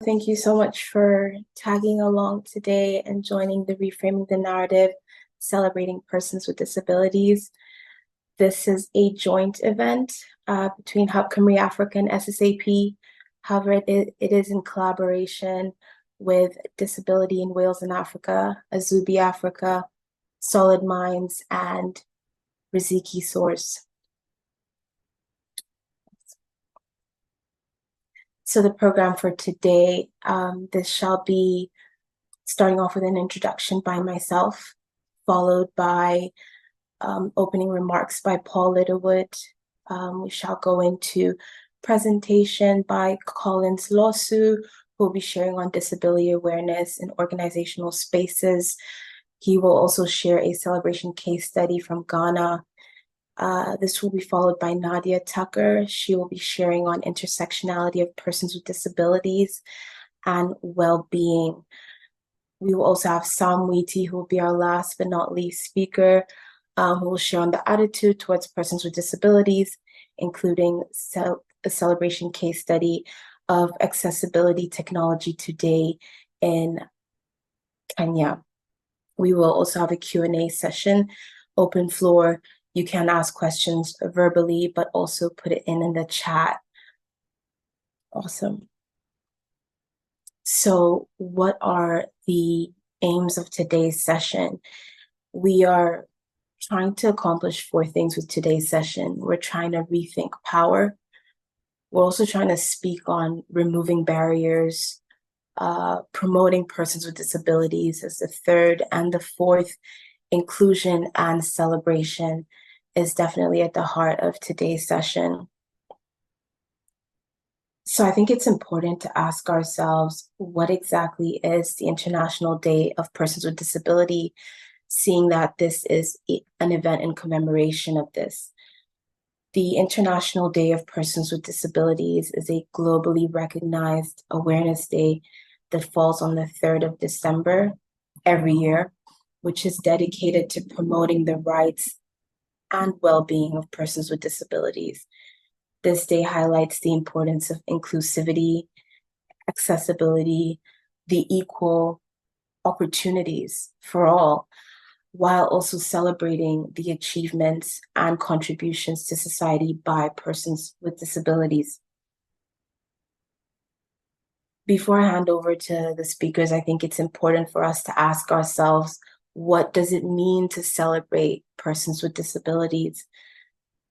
thank you so much for tagging along today and joining the Reframing the Narrative, Celebrating Persons with Disabilities. This is a joint event between Hub Cymru Africa and SSAP. However, it is in collaboration with Disability in Wales and Africa, Azubi Africa, Solid Minds, and Riziki Source. So the program for today, this shall be starting off with an introduction by myself, followed by opening remarks by Paul Littlewood. We shall go into presentation by Collins Losu, who will be sharing on disability awareness in organizational spaces. He will also share a celebration case study from Ghana. This will be followed by Nadia Tucker. She will be sharing on intersectionality of persons with disabilities and well-being. We will also have Sam Wheaty, who will be our last but not least speaker, who will share on the attitude towards persons with disabilities, including a celebration case study of accessibility technology today in Kenya. We will also have a Q&A session, open floor. You can ask questions verbally, but also put it in the chat. Awesome. So what are the aims of today's session? We are trying to accomplish 4 things with today's session. We're trying to rethink power. We're also trying to speak on removing barriers, promoting persons with disabilities as the third, and the fourth, inclusion and celebration, is definitely at the heart of today's session. So I think it's important to ask ourselves, what exactly is the International Day of Persons with Disability, seeing that this is an event in commemoration of this. The International Day of Persons with Disabilities is a globally recognized awareness day that falls on the 3rd of December every year, which is dedicated to promoting the rights and well-being of persons with disabilities. This day highlights the importance of inclusivity, accessibility, the equal opportunities for all, while also celebrating the achievements and contributions to society by persons with disabilities. Before I hand over to the speakers, I think it's important for us to ask ourselves, what does it mean to celebrate persons with disabilities?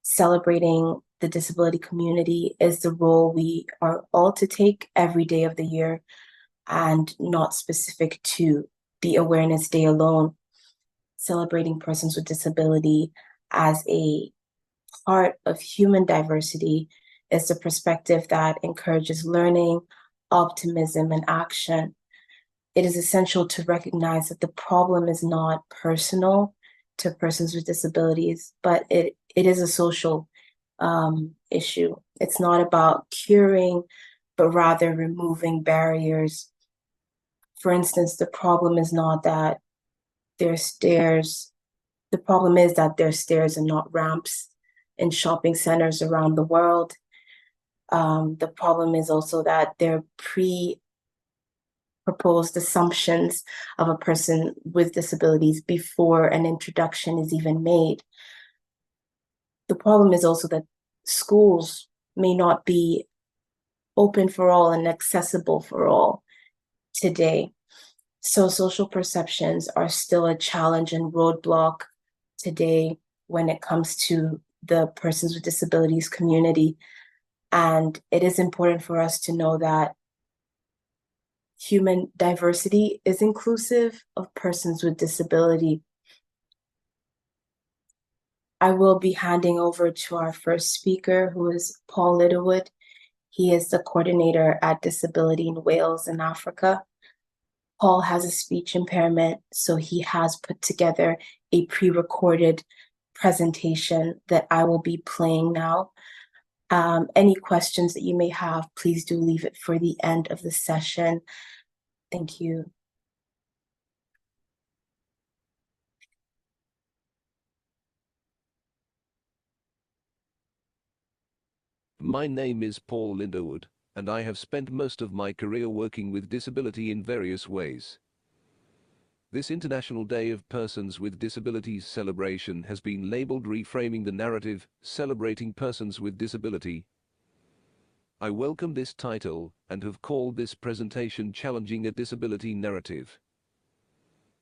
Celebrating the disability community is the role we are all to take every day of the year, and not specific to the Awareness Day alone. Celebrating persons with disability as a part of human diversity is the perspective that encourages learning, optimism, and action. It is essential to recognize that the problem is not personal to persons with disabilities, but it is a social issue. It's not about curing, but rather removing barriers. For instance, the problem is not that there's stairs. The problem is that there's stairs and not ramps in shopping centers around the world. The problem is also that there are proposed assumptions of a person with disabilities before an introduction is even made. The problem is also that schools may not be open for all and accessible for all today. So social perceptions are still a challenge and roadblock today when it comes to the persons with disabilities community. And it is important for us to know that human diversity is inclusive of persons with disability. I will be handing over to our first speaker, who is Paul Littlewood. He is the coordinator at Disability in Wales and Africa. Paul has a speech impairment, so he has put together a pre-recorded presentation that I will be playing now. Any questions that you may have, please do leave it for the end of the session. Thank you. My name is Paul Littlewood. and I have spent most of my career working with disability in various ways. This International Day of Persons with Disabilities celebration has been labeled Reframing the Narrative, Celebrating Persons with Disability. I welcome this title and have called this presentation Challenging a Disability Narrative.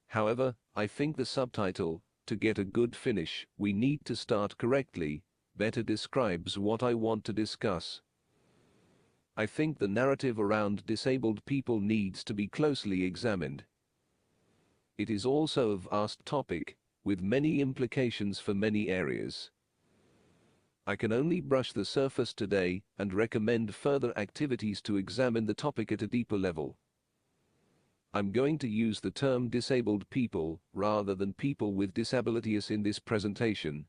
However, I think the subtitle, To Get a Good Finish, We Need to Start Correctly, better describes what I want to discuss. I think the narrative around disabled people needs to be closely examined. It is also a vast topic, with many implications for many areas. I can only brush the surface today and recommend further activities to examine the topic at a deeper level. I'm going to use the term disabled people rather than people with disabilities in this presentation.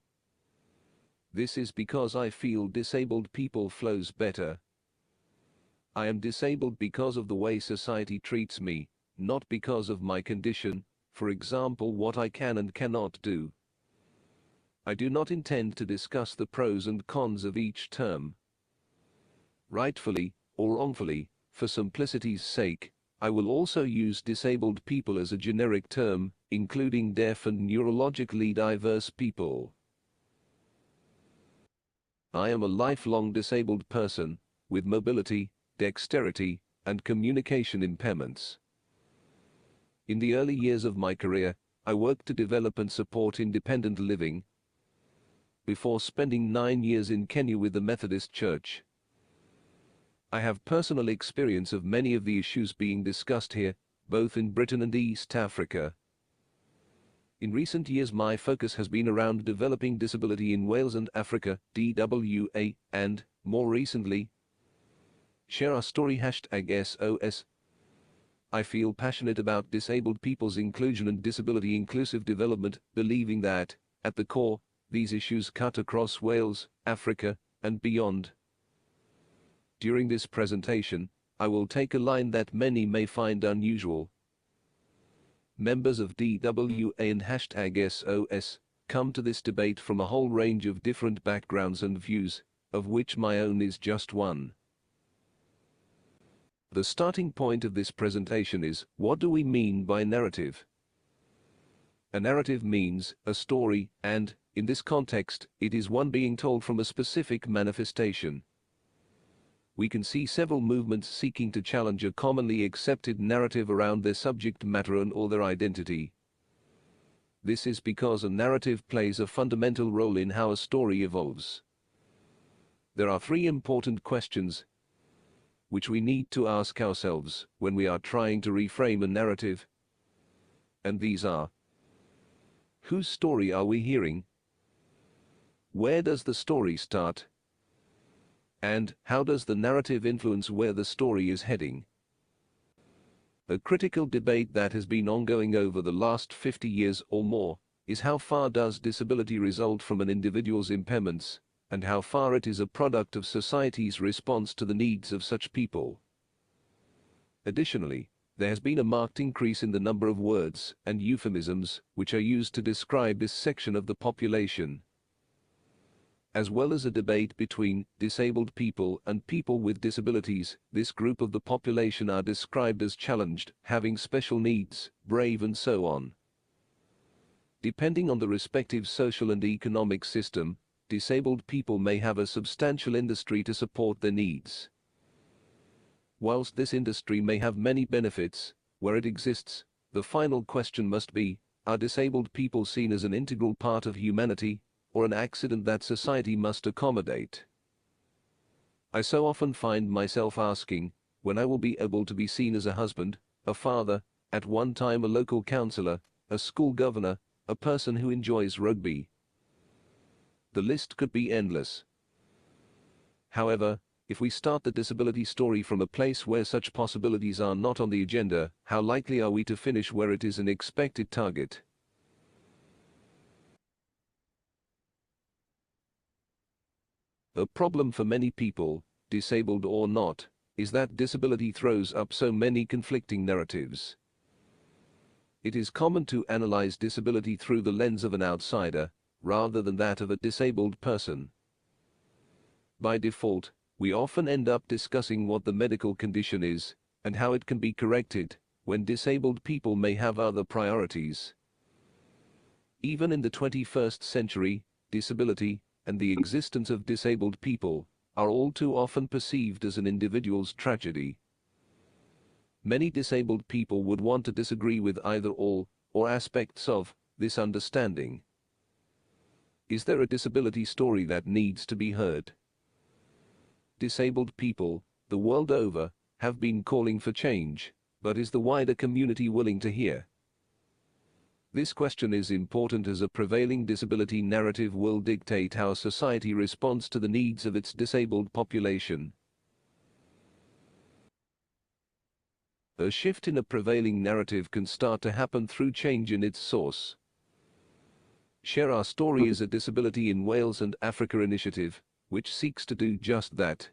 This is because I feel disabled people flows better. I am disabled because of the way society treats me, not because of my condition, for example what I can and cannot do. I do not intend to discuss the pros and cons of each term. Rightfully, or wrongfully, for simplicity's sake, I will also use disabled people as a generic term, including deaf and neurologically diverse people. I am a lifelong disabled person, with mobility, dexterity, and communication impairments. In the early years of my career, I worked to develop and support independent living, before spending 9 years in Kenya with the Methodist Church. I have personal experience of many of the issues being discussed here, both in Britain and East Africa. In recent years my focus has been around developing disability in Wales and Africa, DWA, and, more recently, Share Our Story #SOS. I feel passionate about disabled people's inclusion and disability inclusive development, believing that, at the core, these issues cut across Wales, Africa, and beyond. During this presentation, I will take a line that many may find unusual. Members of DWA and #SOS come to this debate from a whole range of different backgrounds and views, of which my own is just one. The starting point of this presentation is, what do we mean by narrative? A narrative means a story, and, in this context, it is one being told from a specific manifestation. We can see several movements seeking to challenge a commonly accepted narrative around their subject matter and/or their identity. This is because a narrative plays a fundamental role in how a story evolves. There are 3 important questions which we need to ask ourselves when we are trying to reframe a narrative. And these are: whose story are we hearing? Where does the story start? And how does the narrative influence where the story is heading? A critical debate that has been ongoing over the last 50 years or more is how far does disability result from an individual's impairments, and how far it is a product of society's response to the needs of such people. Additionally, there has been a marked increase in the number of words and euphemisms which are used to describe this section of the population, as well as a debate between disabled people and people with disabilities. This group of the population are described as challenged, having special needs, brave, and so on. Depending on the respective social and economic system, disabled people may have a substantial industry to support their needs. Whilst this industry may have many benefits, where it exists, the final question must be, are disabled people seen as an integral part of humanity, or an accident that society must accommodate? I so often find myself asking, when I will be able to be seen as a husband, a father, at one time a local councillor, a school governor, a person who enjoys rugby. The list could be endless. However, if we start the disability story from a place where such possibilities are not on the agenda, how likely are we to finish where it is an expected target? A problem for many people, disabled or not, is that disability throws up so many conflicting narratives. It is common to analyze disability through the lens of an outsider, rather than that of a disabled person. By default, We often end up discussing what the medical condition is and how it can be corrected, when disabled people may have other priorities. Even in the 21st century, disability and the existence of disabled people are all too often perceived as an individual's tragedy. Many disabled people would want to disagree with either all or aspects of this understanding. Is there a disability story that needs to be heard? Disabled people, the world over, have been calling for change, but is the wider community willing to hear? This question is important as a prevailing disability narrative will dictate how society responds to the needs of its disabled population. A shift in a prevailing narrative can start to happen through change in its source. Share Our Story is a Disability in Wales and Africa initiative, which seeks to do just that.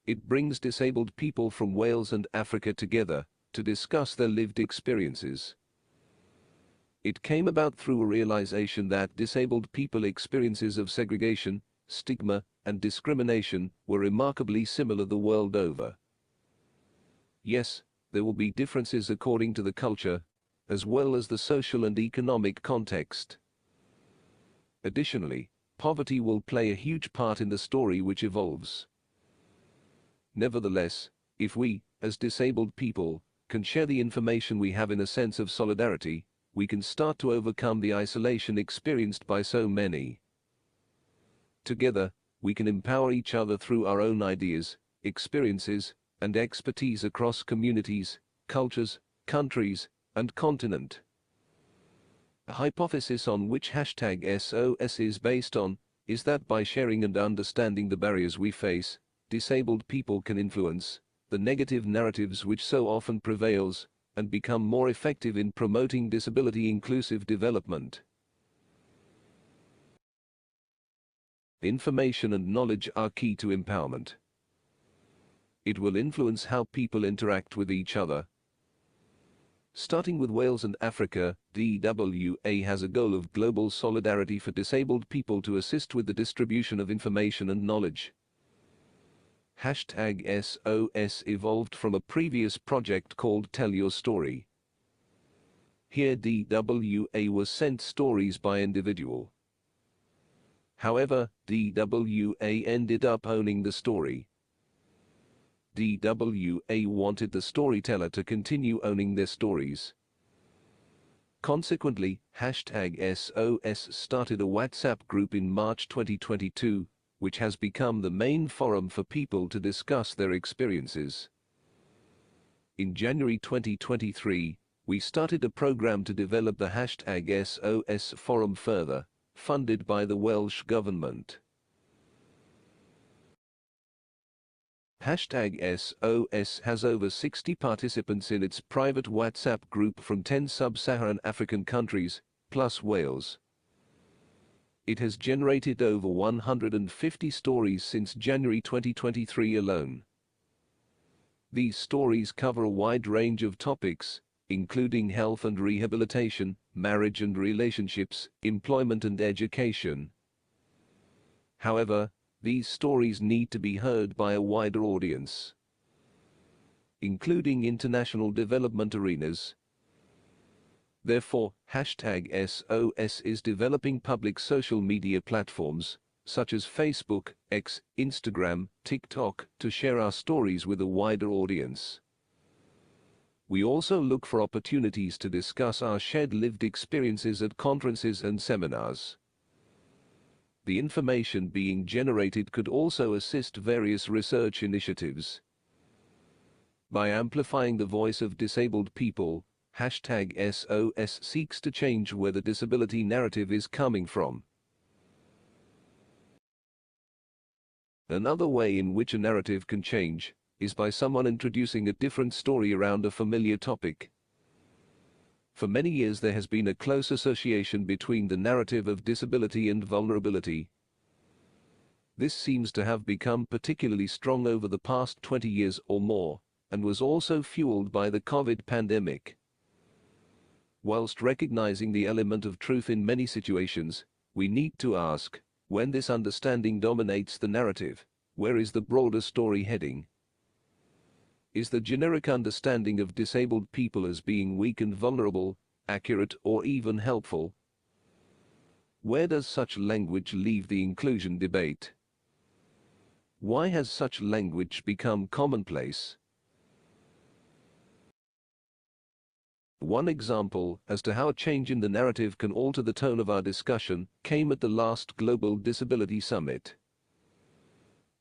It brings disabled people from Wales and Africa together to discuss their lived experiences. It came about through a realization that disabled people's experiences of segregation, stigma, and discrimination were remarkably similar the world over. Yes, there will be differences according to the culture, as well as the social and economic context. Additionally, poverty will play a huge part in the story which evolves. Nevertheless, if we, as disabled people, can share the information we have in a sense of solidarity, we can start to overcome the isolation experienced by so many. Together, we can empower each other through our own ideas, experiences, and expertise across communities, cultures, countries, and continent. A hypothesis on which #SOS is based on is that by sharing and understanding the barriers we face, disabled people can influence the negative narratives which so often prevails and become more effective in promoting disability-inclusive development. Information and knowledge are key to empowerment. It will influence how people interact with each other. Starting with Wales and Africa, DWA has a goal of global solidarity for disabled people to assist with the distribution of information and knowledge. #SOS evolved from a previous project called Tell Your Story. Here DWA was sent stories by individual. However, DWA ended up owning the story. DWA wanted the storyteller to continue owning their stories. Consequently, #SOS started a WhatsApp group in March 2022, which has become the main forum for people to discuss their experiences. In January 2023, we started a program to develop the #SOS forum further, funded by the Welsh Government. #SOS has over 60 participants in its private WhatsApp group from 10 sub-Saharan African countries, plus Wales. It has generated over 150 stories since January 2023 alone. These stories cover a wide range of topics, including health and rehabilitation, marriage and relationships, employment and education. However, these stories need to be heard by a wider audience, including international development arenas. Therefore, #SOS is developing public social media platforms, such as Facebook, X, Instagram, TikTok, to share our stories with a wider audience. We also look for opportunities to discuss our shared lived experiences at conferences and seminars. The information being generated could also assist various research initiatives. By amplifying the voice of disabled people, #SOS seeks to change where the disability narrative is coming from. Another way in which a narrative can change is by someone introducing a different story around a familiar topic. For many years there has been a close association between the narrative of disability and vulnerability. This seems to have become particularly strong over the past 20 years or more, and was also fueled by the COVID pandemic. Whilst recognizing the element of truth in many situations, we need to ask, when this understanding dominates the narrative, Where is the broader story heading? Is the generic understanding of disabled people as being weak and vulnerable accurate or even helpful? Where does such language leave the inclusion debate? Why has such language become commonplace? One example as to how a change in the narrative can alter the tone of our discussion came at the last Global Disability Summit.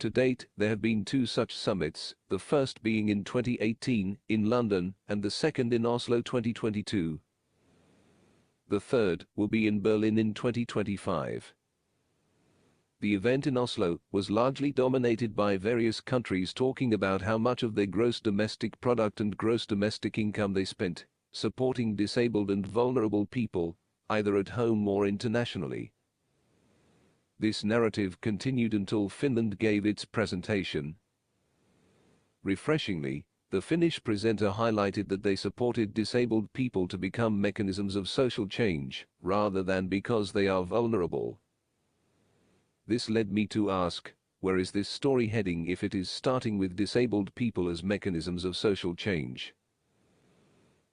To date, there have been 2 such summits, the first being in 2018 in London and the second in Oslo 2022. The third will be in Berlin in 2025. The event in Oslo was largely dominated by various countries talking about how much of their gross domestic product and gross domestic income they spent supporting disabled and vulnerable people, either at home or internationally. This narrative continued until Finland gave its presentation. Refreshingly, the Finnish presenter highlighted that they supported disabled people to become mechanisms of social change, rather than because they are vulnerable. This led me to ask, where is this story heading if it is starting with disabled people as mechanisms of social change?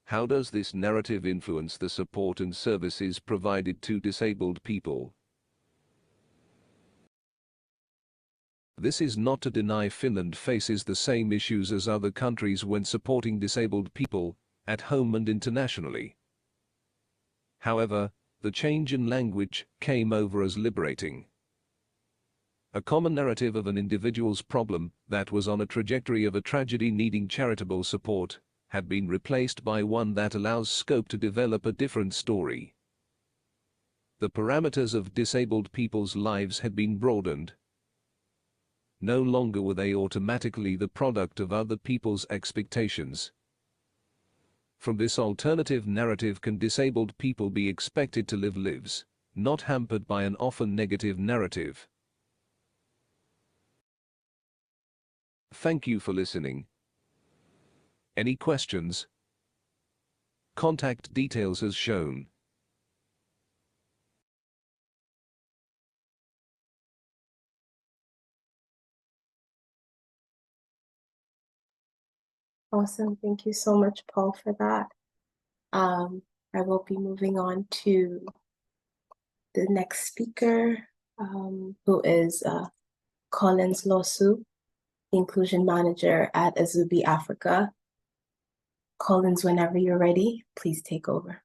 How does this narrative influence the support and services provided to disabled people? This is not to deny Finland faces the same issues as other countries when supporting disabled people, at home and internationally. However, the change in language came over as liberating. A common narrative of an individual's problem that was on a trajectory of a tragedy needing charitable support had been replaced by one that allows scope to develop a different story. The parameters of disabled people's lives had been broadened. No longer were they automatically the product of other people's expectations. From this alternative narrative can disabled people be expected to live lives, not hampered by an often negative narrative. Thank you for listening. Any questions? Contact details as shown. Awesome. Thank you so much, Paul, for that. I will be moving on to the next speaker, who is Collins Losu, Inclusion Manager at Azubi Africa. Collins, whenever you're ready, please take over.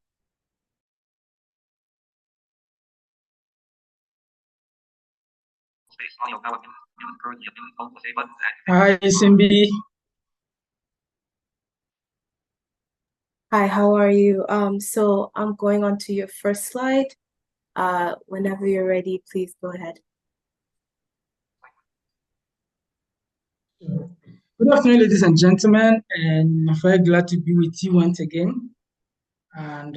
Hi, Simbi. Hi, how are you? So I'm going on to your first slide. Whenever you're ready, please go ahead. Good afternoon, ladies and gentlemen, and I'm very glad to be with you once again. And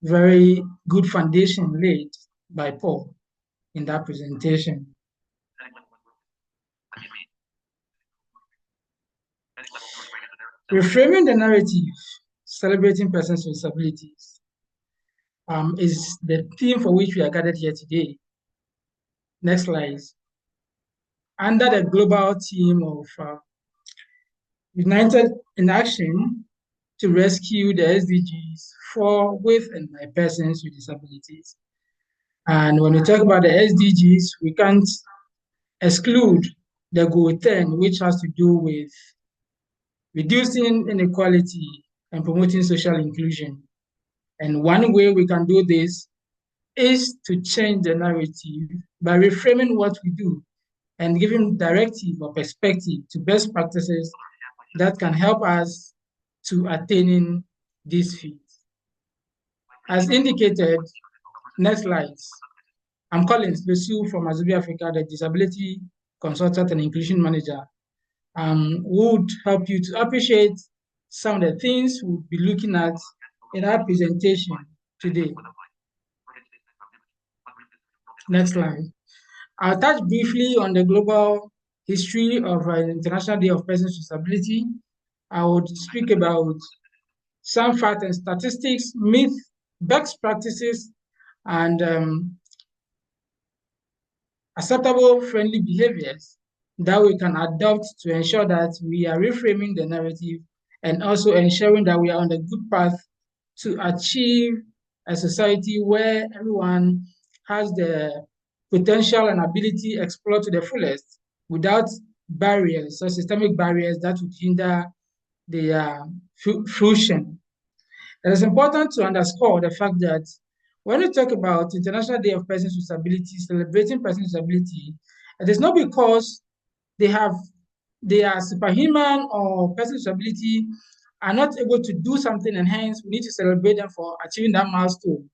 very good foundation laid by Paul in that presentation. Reframing the narrative, celebrating persons with disabilities, is the theme for which we are gathered here today. Next slide. Under the global theme of United in Action to rescue the SDGs for, with, and by persons with disabilities. And when we talk about the SDGs, we can't exclude the goal 10, which has to do with reducing inequality and promoting social inclusion. And one way we can do this is to change the narrative by reframing what we do and giving directive or perspective to best practices that can help us to attaining these feats. As indicated, next slides. I'm Collins Losu from Azubi Africa, the Disability Consultant and Inclusion Manager. Would help you to appreciate some of the things we'll be looking at in our presentation today. Next slide. I'll touch briefly on the global history of an International Day of Persons with Disability. I would speak about some facts and statistics, myths, best practices, and acceptable, friendly behaviors that we can adopt to ensure that we are reframing the narrative and also ensuring that we are on the good path to achieve a society where everyone has the potential and ability explored to the fullest without barriers or systemic barriers that would hinder their fruition. It is important to underscore the fact that when we talk about International Day of Persons with Disabilities, celebrating persons with disability, it is not because they have they are superhuman or persons with disability are not able to do something and hence we need to celebrate them for achieving that milestone.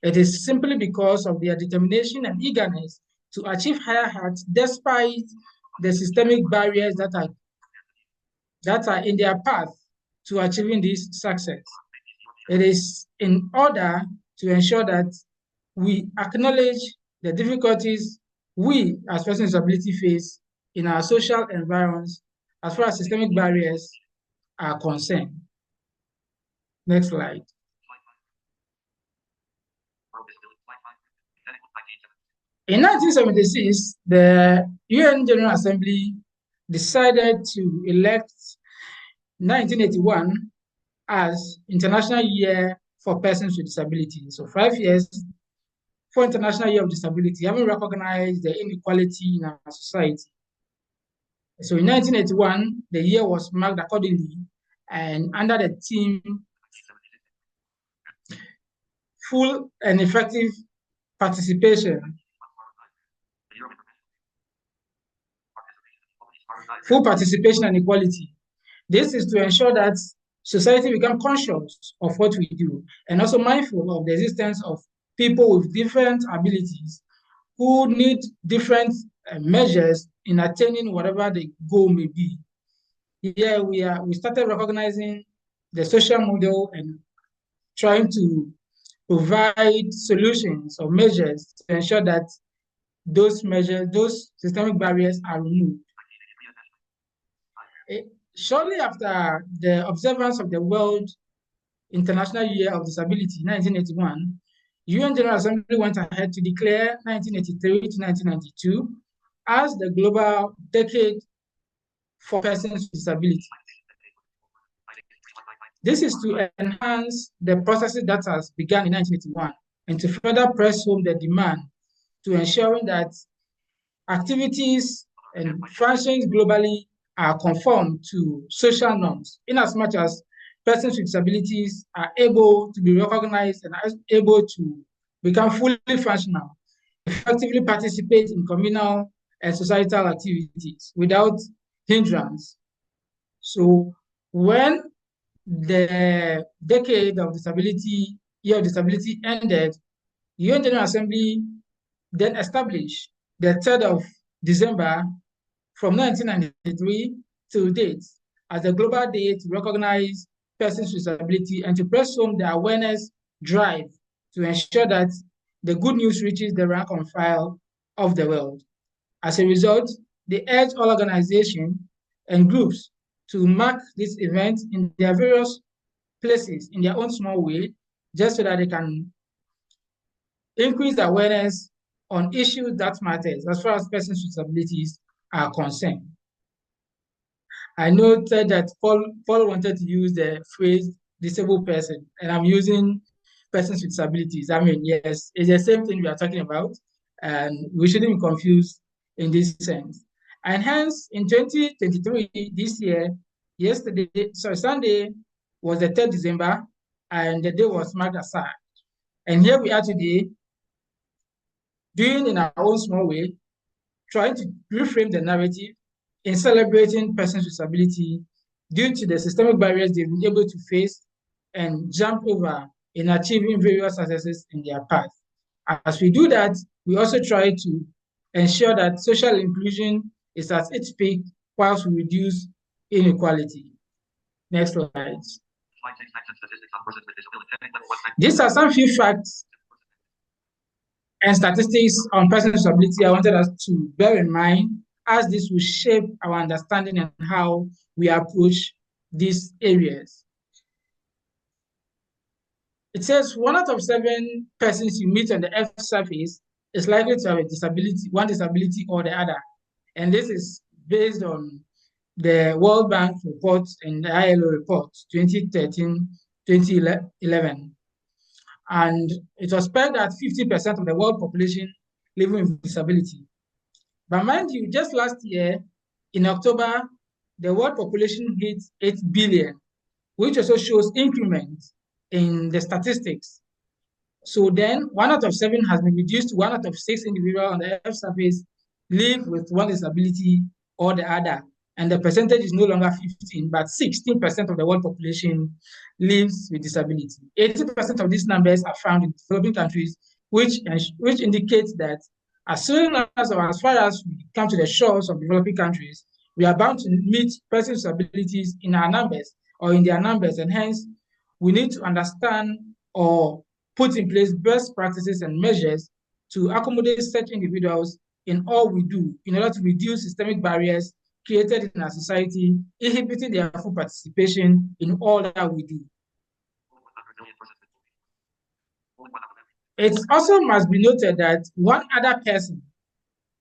It is simply because of their determination and eagerness to achieve higher heights despite the systemic barriers that are in their path to achieving this success. It is in order to ensure that we acknowledge the difficulties we as persons with disability face in our social environs as far as systemic barriers are concerned. Next slide. In 1976, the UN General Assembly decided to elect 1981 as International Year for Persons with Disabilities. So 5 years for International Year of Disability, having recognized the inequality in our society. So in 1981, the year was marked accordingly, and under the theme, full and effective participation. Full participation and equality. This is to ensure that society become conscious of what we do and also mindful of the existence of people with different abilities who need different measures in attaining whatever the goal may be. Here we started recognizing the social model and trying to provide solutions or measures to ensure that those systemic barriers are removed. Shortly after the observance of the World International Year of Disability, 1981, UN General Assembly went ahead to declare 1983 to 1992 as the Global Decade for Persons with Disability. This is to enhance the processes that has begun in 1981 and to further press home the demand to ensuring that activities and functions globally are conformed to social norms, in as much as persons with disabilities are able to be recognized and are able to become fully functional, effectively participate in communal and societal activities without hindrance. So when the decade of disability, year of disability ended, the UN General Assembly then established the 3rd of December from 1993 to date as a global day to recognize persons with disability and to press home the awareness drive to ensure that the good news reaches the rank and file of the world. As a result, they urge all organizations and groups to mark this event in their various places in their own small way, just so that they can increase awareness on issues that matters as far as persons with disabilities are concerned. I noted that Paul wanted to use the phrase disabled person, and I'm using persons with disabilities. I mean, yes, it's the same thing we are talking about, and we shouldn't be confused in this sense. And hence, in 2023, this year, Sunday was the 3rd December, and the day was marked aside. And here we are today, doing in our own small way, trying to reframe the narrative in celebrating persons with disability due to the systemic barriers they've been able to face and jump over in achieving various successes in their path. As we do that, we also try to ensure that social inclusion is at its peak whilst we reduce inequality. Next slide. These are some few facts and statistics on persons with disability I wanted us to bear in mind, as this will shape our understanding and how we approach these areas. It says 1 out of 7 persons you meet on the Earth's surface is likely to have a disability, one disability or the other. And this is based on the World Bank report and the ILO report 2013-2011. And it was pegged at 50% of the world population living with disability. But mind you, just last year, in October, the world population hit 8 billion, which also shows increment in the statistics. So then 1 out of 7 has been reduced to 1 out of 6 individuals on the Earth surface live with one disability or the other. And the percentage is no longer 15, but 16% of the world population lives with disability. 80% of these numbers are found in developing countries, which indicates that as soon as or as far as we come to the shores of developing countries, we are bound to meet persons with disabilities in our numbers or in their numbers, and hence we need to understand or put in place best practices and measures to accommodate such individuals in all we do in order to reduce systemic barriers created in our society, inhibiting their full participation in all that we do. It also must be noted that one other person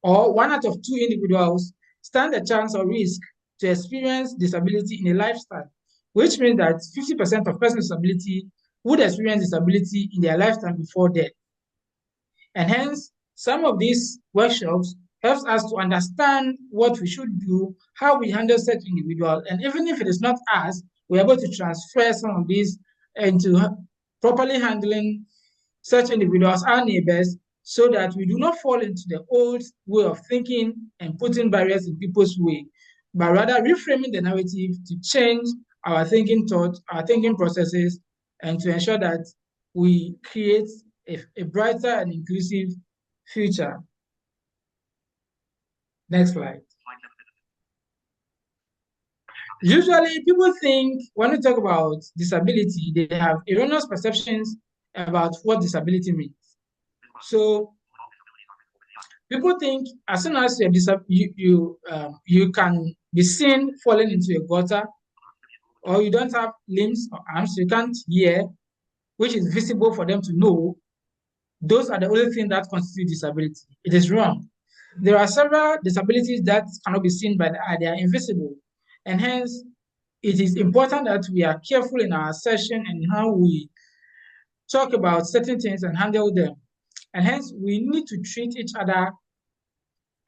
or 1 out of 2 individuals stand a chance or risk to experience disability in a lifetime, which means that 50% of persons with disability would experience disability in their lifetime before death. And hence, some of these workshops helps us to understand what we should do, how we handle such individuals, and even if it is not us, we're able to transfer some of these into properly handling such individuals, our neighbors, so that we do not fall into the old way of thinking and putting barriers in people's way, but rather reframing the narrative to change our thinking thoughts, our thinking processes, and to ensure that we create a brighter and inclusive future. Next slide. Usually, people think when we talk about disability, they have erroneous perceptions about what disability means. So, people think as soon as you can be seen falling into a gutter, or you don't have limbs or arms, you can't hear, which is visible for them to know, those are the only things that constitute disability. It is wrong. There are several disabilities that cannot be seen by the eye, they are invisible. And hence, it is important that we are careful in our session and how we talk about certain things and handle them. And hence, we need to treat each other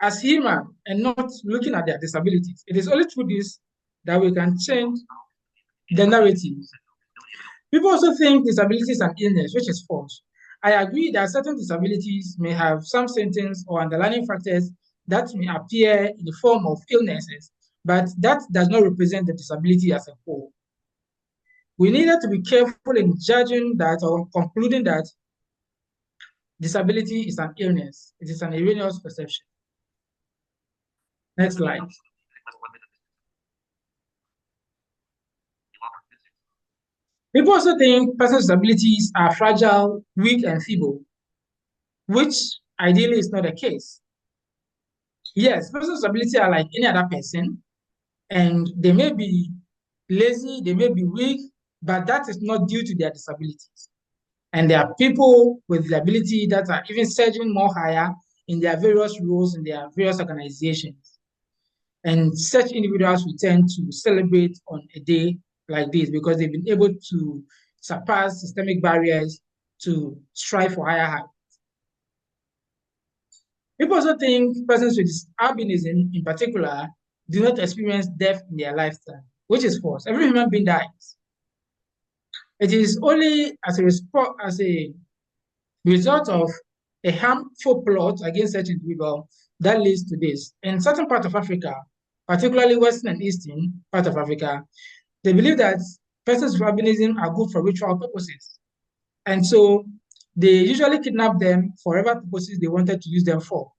as human and not looking at their disabilities. It is only through this that we can change the narrative. People also think disability is an illness, which is false. I agree that certain disabilities may have some symptoms or underlying factors that may appear in the form of illnesses, but that does not represent the disability as a whole. We needed to be careful in judging that or concluding that disability is an illness. It is an erroneous perception. Next slide. People also think persons with disabilities are fragile, weak, and feeble, which ideally is not the case. Yes, persons with disability are like any other person, and they may be lazy, they may be weak, but that is not due to their disabilities. And there are people with disability that are even surging more higher in their various roles in their various organizations. And such individuals we tend to celebrate on a day like this because they've been able to surpass systemic barriers to strive for higher heights. People also think persons with albinism in particular do not experience death in their lifetime, which is false. Every human being dies. It is only as a result of a harmful plot against such individual that leads to this. In certain parts of Africa, particularly Western and Eastern part of Africa, they believe that persons with albinism are good for ritual purposes. And so they usually kidnap them for whatever purposes they wanted to use them for.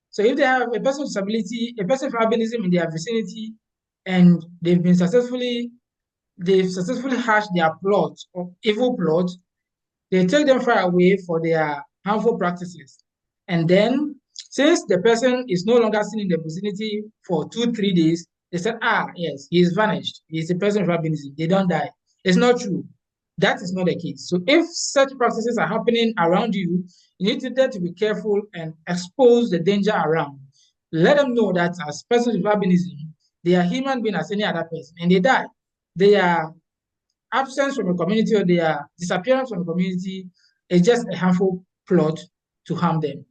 So if they have a person with disability, a person with albinism in their vicinity, and they've successfully hatched their plot or evil plot, they take them far away for their harmful practices. And then, since the person is no longer seen in the vicinity for 2-3 days, they said, yes, he is vanished. He is a person with albinism. They don't die. It's not true. That is not the case. So if such practices are happening around you, you need to be careful and expose the danger around. Let them know that as persons with albinism, they are human beings as any other person, and they die. Their absence from a community or their disappearance from a community is just a harmful plot to harm them.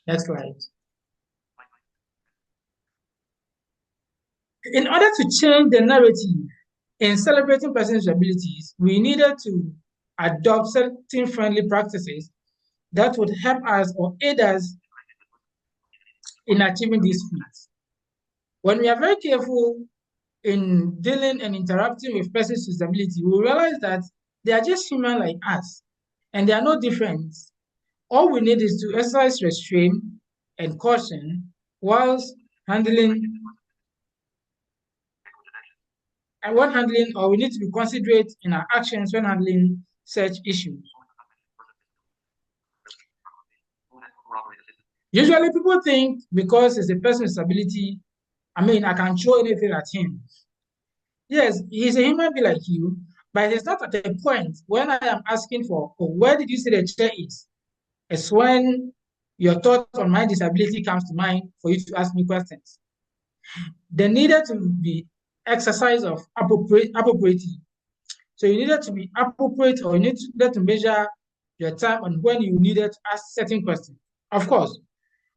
Next slide. In order to change the narrative in celebrating persons with abilities, we needed to adopt certain friendly practices that would help us or aid us in achieving these feats. When we are very careful in dealing and interacting with persons with disability, we realize that they are just human like us and they are no different. All we need is to exercise restraint and caution whilst handling or we need to be considerate in our actions when handling such issues. Usually people think because it's a person with disability, I can throw anything at him. Yes, he's a human being like you, but it's not at a point when I am asking for, oh, where did you say the chair is? It's when your thought on my disability comes to mind for you to ask me questions. There needed to be exercise of appropriately. So you needed to be appropriate, or you needed to measure your time on when you needed to ask certain questions. Of course,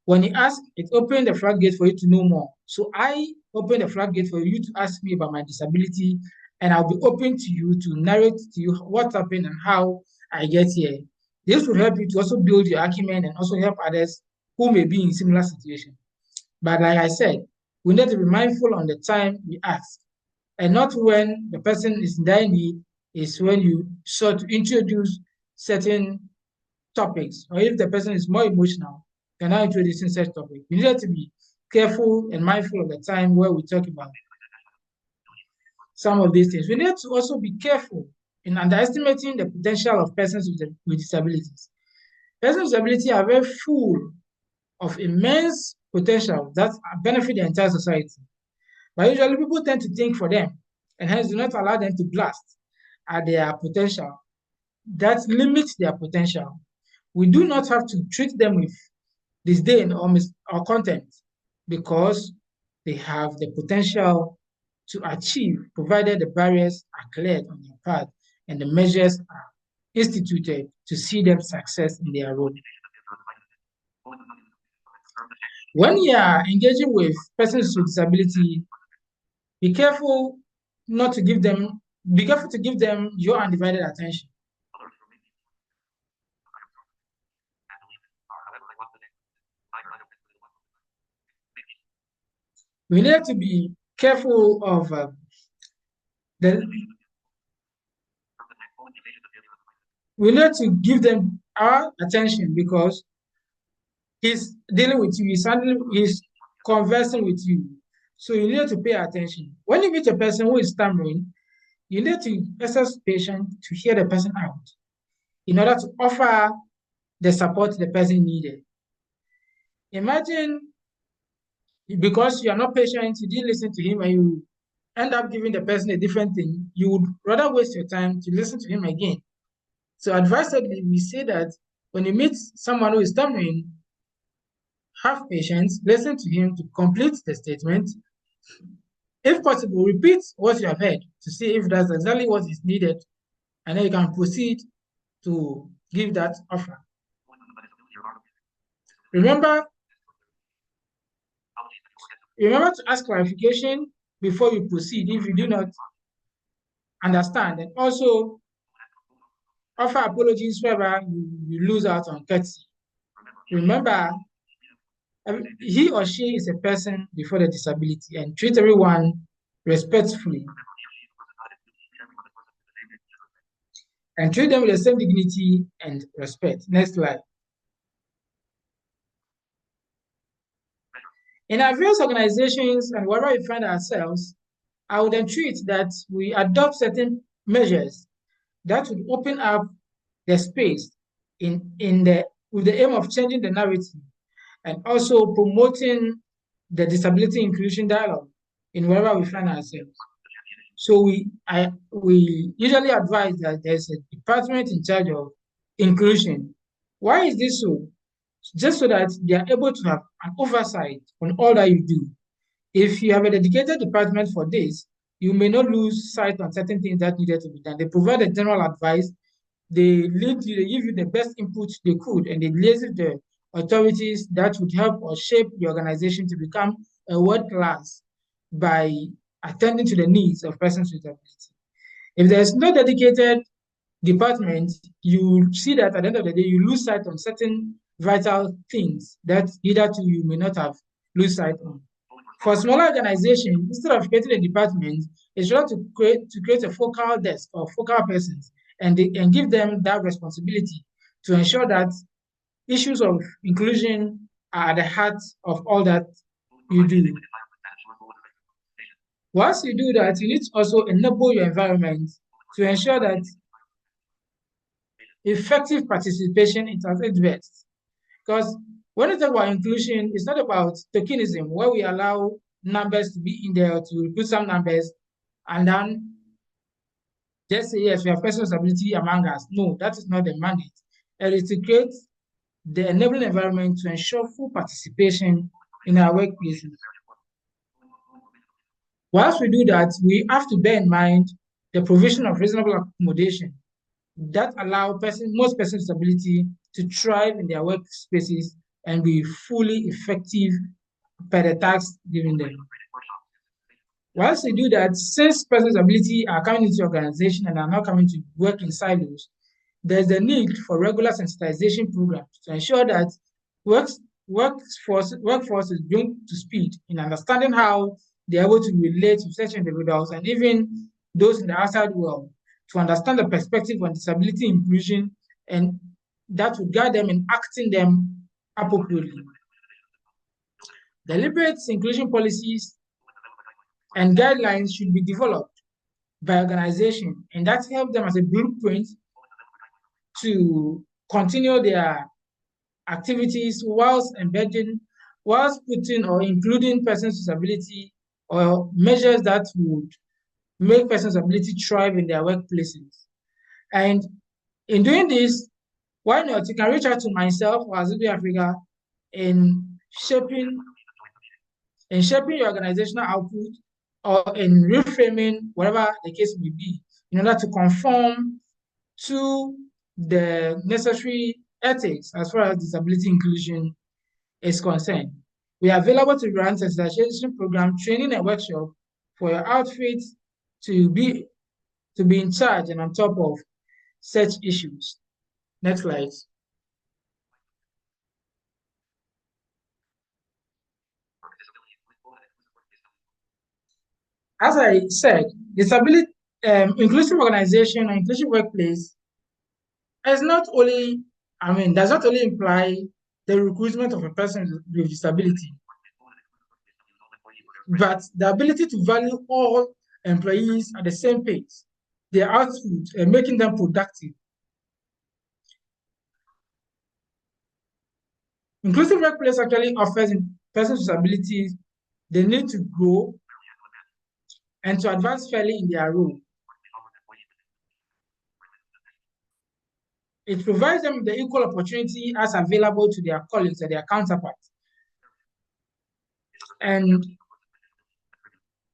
when you ask, it opened the floodgate for you to know more. So I opened the floodgate for you to ask me about my disability, and I'll be open to you to narrate to you what happened and how I get here. This will help you to also build your acumen and also help others who may be in similar situation. But like I said, we need to be mindful on the time we ask, and not when the person is in dire need, is when you start to introduce certain topics, or if the person is more emotional, you're now introducing such topic. You need to be careful and mindful of the time where we talk about some of these things. We need to also be careful in underestimating the potential of persons with disabilities. Persons with disability are very full of immense potential that benefit the entire society. But usually people tend to think for them and hence do not allow them to blast at their potential. That limits their potential. We do not have to treat them with disdain or contempt because they have the potential to achieve, provided the barriers are cleared on their path and the measures are instituted to see them success in their role. When you are engaging with persons with disability, be careful to give them your undivided attention. We need to be careful of we need to give them our attention because he's dealing with you, he's conversing with you. So you need to pay attention. When you meet a person who is stammering, you need to exercise patience to hear the person out in order to offer the support the person needed. Imagine because you are not patient, you didn't listen to him, and you end up giving the person a different thing, you would rather waste your time to listen to him again. So advisedly, we say that when you meet someone who is stammering, have patience, listen to him to complete the statement. If possible, repeat what you have heard to see if that's exactly what is needed, and then you can proceed to give that offer. Remember to ask clarification before you proceed if you do not understand, and also offer apologies wherever you lose out on courtesy. Remember, he or she is a person before the disability, and treat everyone respectfully and treat them with the same dignity and respect. Next slide. In our various organizations and wherever we find ourselves, I would entreat that we adopt certain measures that would open up the space with the aim of changing the narrative and also promoting the disability inclusion dialogue in wherever we find ourselves. So we usually advise that there's a department in charge of inclusion. Why is this so? Just so that they are able to have an oversight on all that you do. If you have a dedicated department for this, you may not lose sight on certain things that needed to be done. They provide a general advice, they lead you, they give you the best input they could, and they liaise with the authorities that would help or shape the organization to become a world class by attending to the needs of persons with disability. If there's no dedicated department, you see that at the end of the day, you lose sight on certain vital things that either two you may not have lose sight on. For a smaller organization, instead of creating a department, it's better to create a focal desk or focal persons and give them that responsibility to ensure that issues of inclusion are at the heart of all that you do. Once you do that, you need to also enable your environment to ensure that effective participation is at its best. Because when we talk about inclusion, it's not about tokenism, where we allow numbers to be in there to put some numbers and then just say, yes, we have persons with disability among us. No, that is not the mandate. It is to create the enabling environment to ensure full participation in our workplaces. Whilst we do that, we have to bear in mind the provision of reasonable accommodation that allow most persons with disability to thrive in their workspaces and be fully effective per the tasks given them. Once they do that, since persons with disability are coming into the organization and are not coming to work in silos, there's a need for regular sensitization programs to ensure that workforce is brought to speed in understanding how they're able to relate to such individuals and even those in the outside world to understand the perspective on disability inclusion, and that would guide them in acting them appropriately. Deliberate inclusion policies and guidelines should be developed by organization, and that helps them as a blueprint to continue their activities whilst putting or including persons with disability or measures that would make persons with disability thrive in their workplaces. And in doing this, why not? You can reach out to myself or Azubi Africa in shaping your organizational output or in reframing whatever the case may be in order to conform to the necessary ethics as far as disability inclusion is concerned. We are available to run sensitization program, training and workshop for your outfit to be in charge and on top of such issues. Next slide. As I said, disability inclusive organization or inclusive workplace is not only, does not only imply the recruitment of a person with disability, but the ability to value all employees at the same pace, their output, and making them productive. Inclusive workplace actually offers persons with disabilities the need to grow and to advance fairly in their role. It provides them the equal opportunity as available to their colleagues or their counterparts. And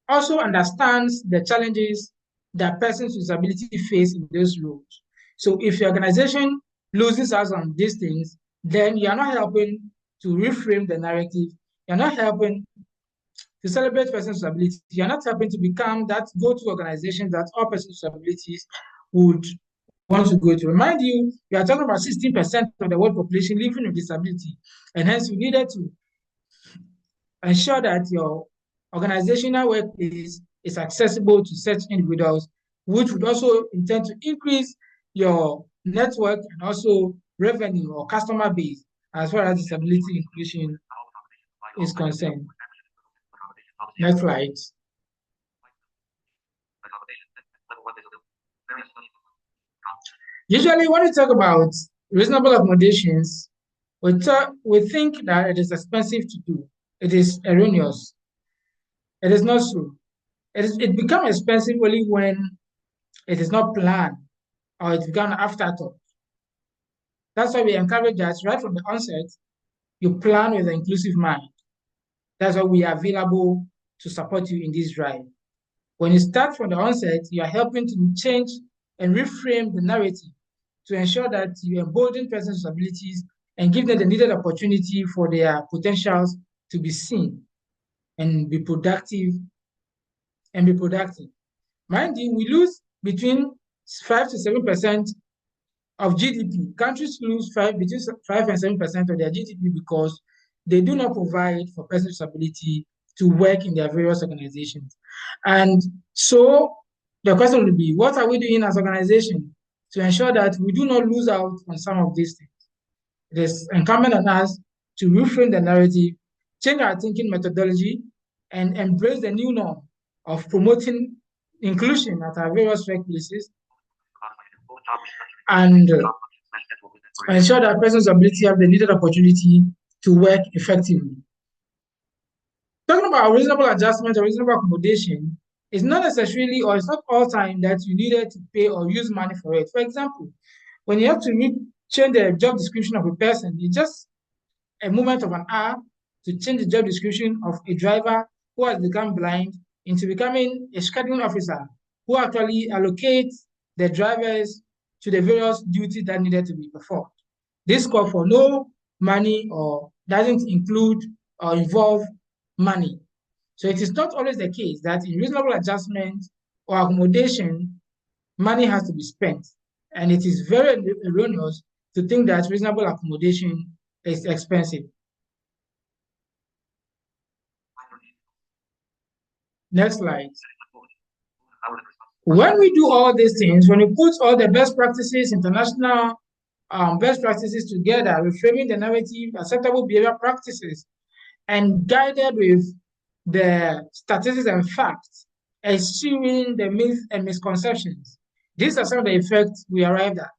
also understands the challenges that persons with disability face in those roles. So if your organization loses out on these things, then you're not helping to reframe the narrative. You're not helping to celebrate persons with disabilities. You're not helping to become that go-to organization that all persons with disabilities would want to go to. Remind you, we are talking about 16% of the world population living with disability, and hence you needed to ensure that your organizational workplace is accessible to such individuals, which would also intend to increase your network and also revenue or customer base as far as disability inclusion is concerned. Next slide. Usually when we talk about reasonable accommodations, we think that it is expensive to do. It is erroneous. It is not so. It becomes expensive only when it is not planned or it becomes afterthought. That's why we encourage that right from the onset, you plan with an inclusive mind. That's why we are available to support you in this drive. When you start from the onset, you are helping to change and reframe the narrative to ensure that you embolden persons with disabilities and give them the needed opportunity for their potentials to be seen and be productive Mind you, we lose between 5 to 7% of GDP. Countries lose between 5 and 7% of their GDP because they do not provide for persons with disability to work in their various organizations. And so the question will be, what are we doing as organizations to ensure that we do not lose out on some of these things? It is incumbent on us to reframe the narrative, change our thinking methodology, and embrace the new norm of promoting inclusion at our various workplaces and ensure that persons with disability have the needed opportunity to work effectively. Talking about reasonable adjustment or reasonable accommodation, it's not necessarily or it's not all time that you needed to pay or use money for it. For example, when you have to change the job description of a person, it's just a movement of an hour to change the job description of a driver who has become blind into becoming a scheduling officer who actually allocates the drivers to the various duties that needed to be performed. This call for no money or doesn't include or involve money. So it is not always the case that in reasonable adjustment or accommodation, money has to be spent. And it is very erroneous to think that reasonable accommodation is expensive. Next slide. When we do all these things, when we put all the best practices, international best practices together, reframing the narrative, acceptable behavior practices, and guided with the statistics and facts, eschewing the myths and misconceptions, these are some of the effects we arrived at.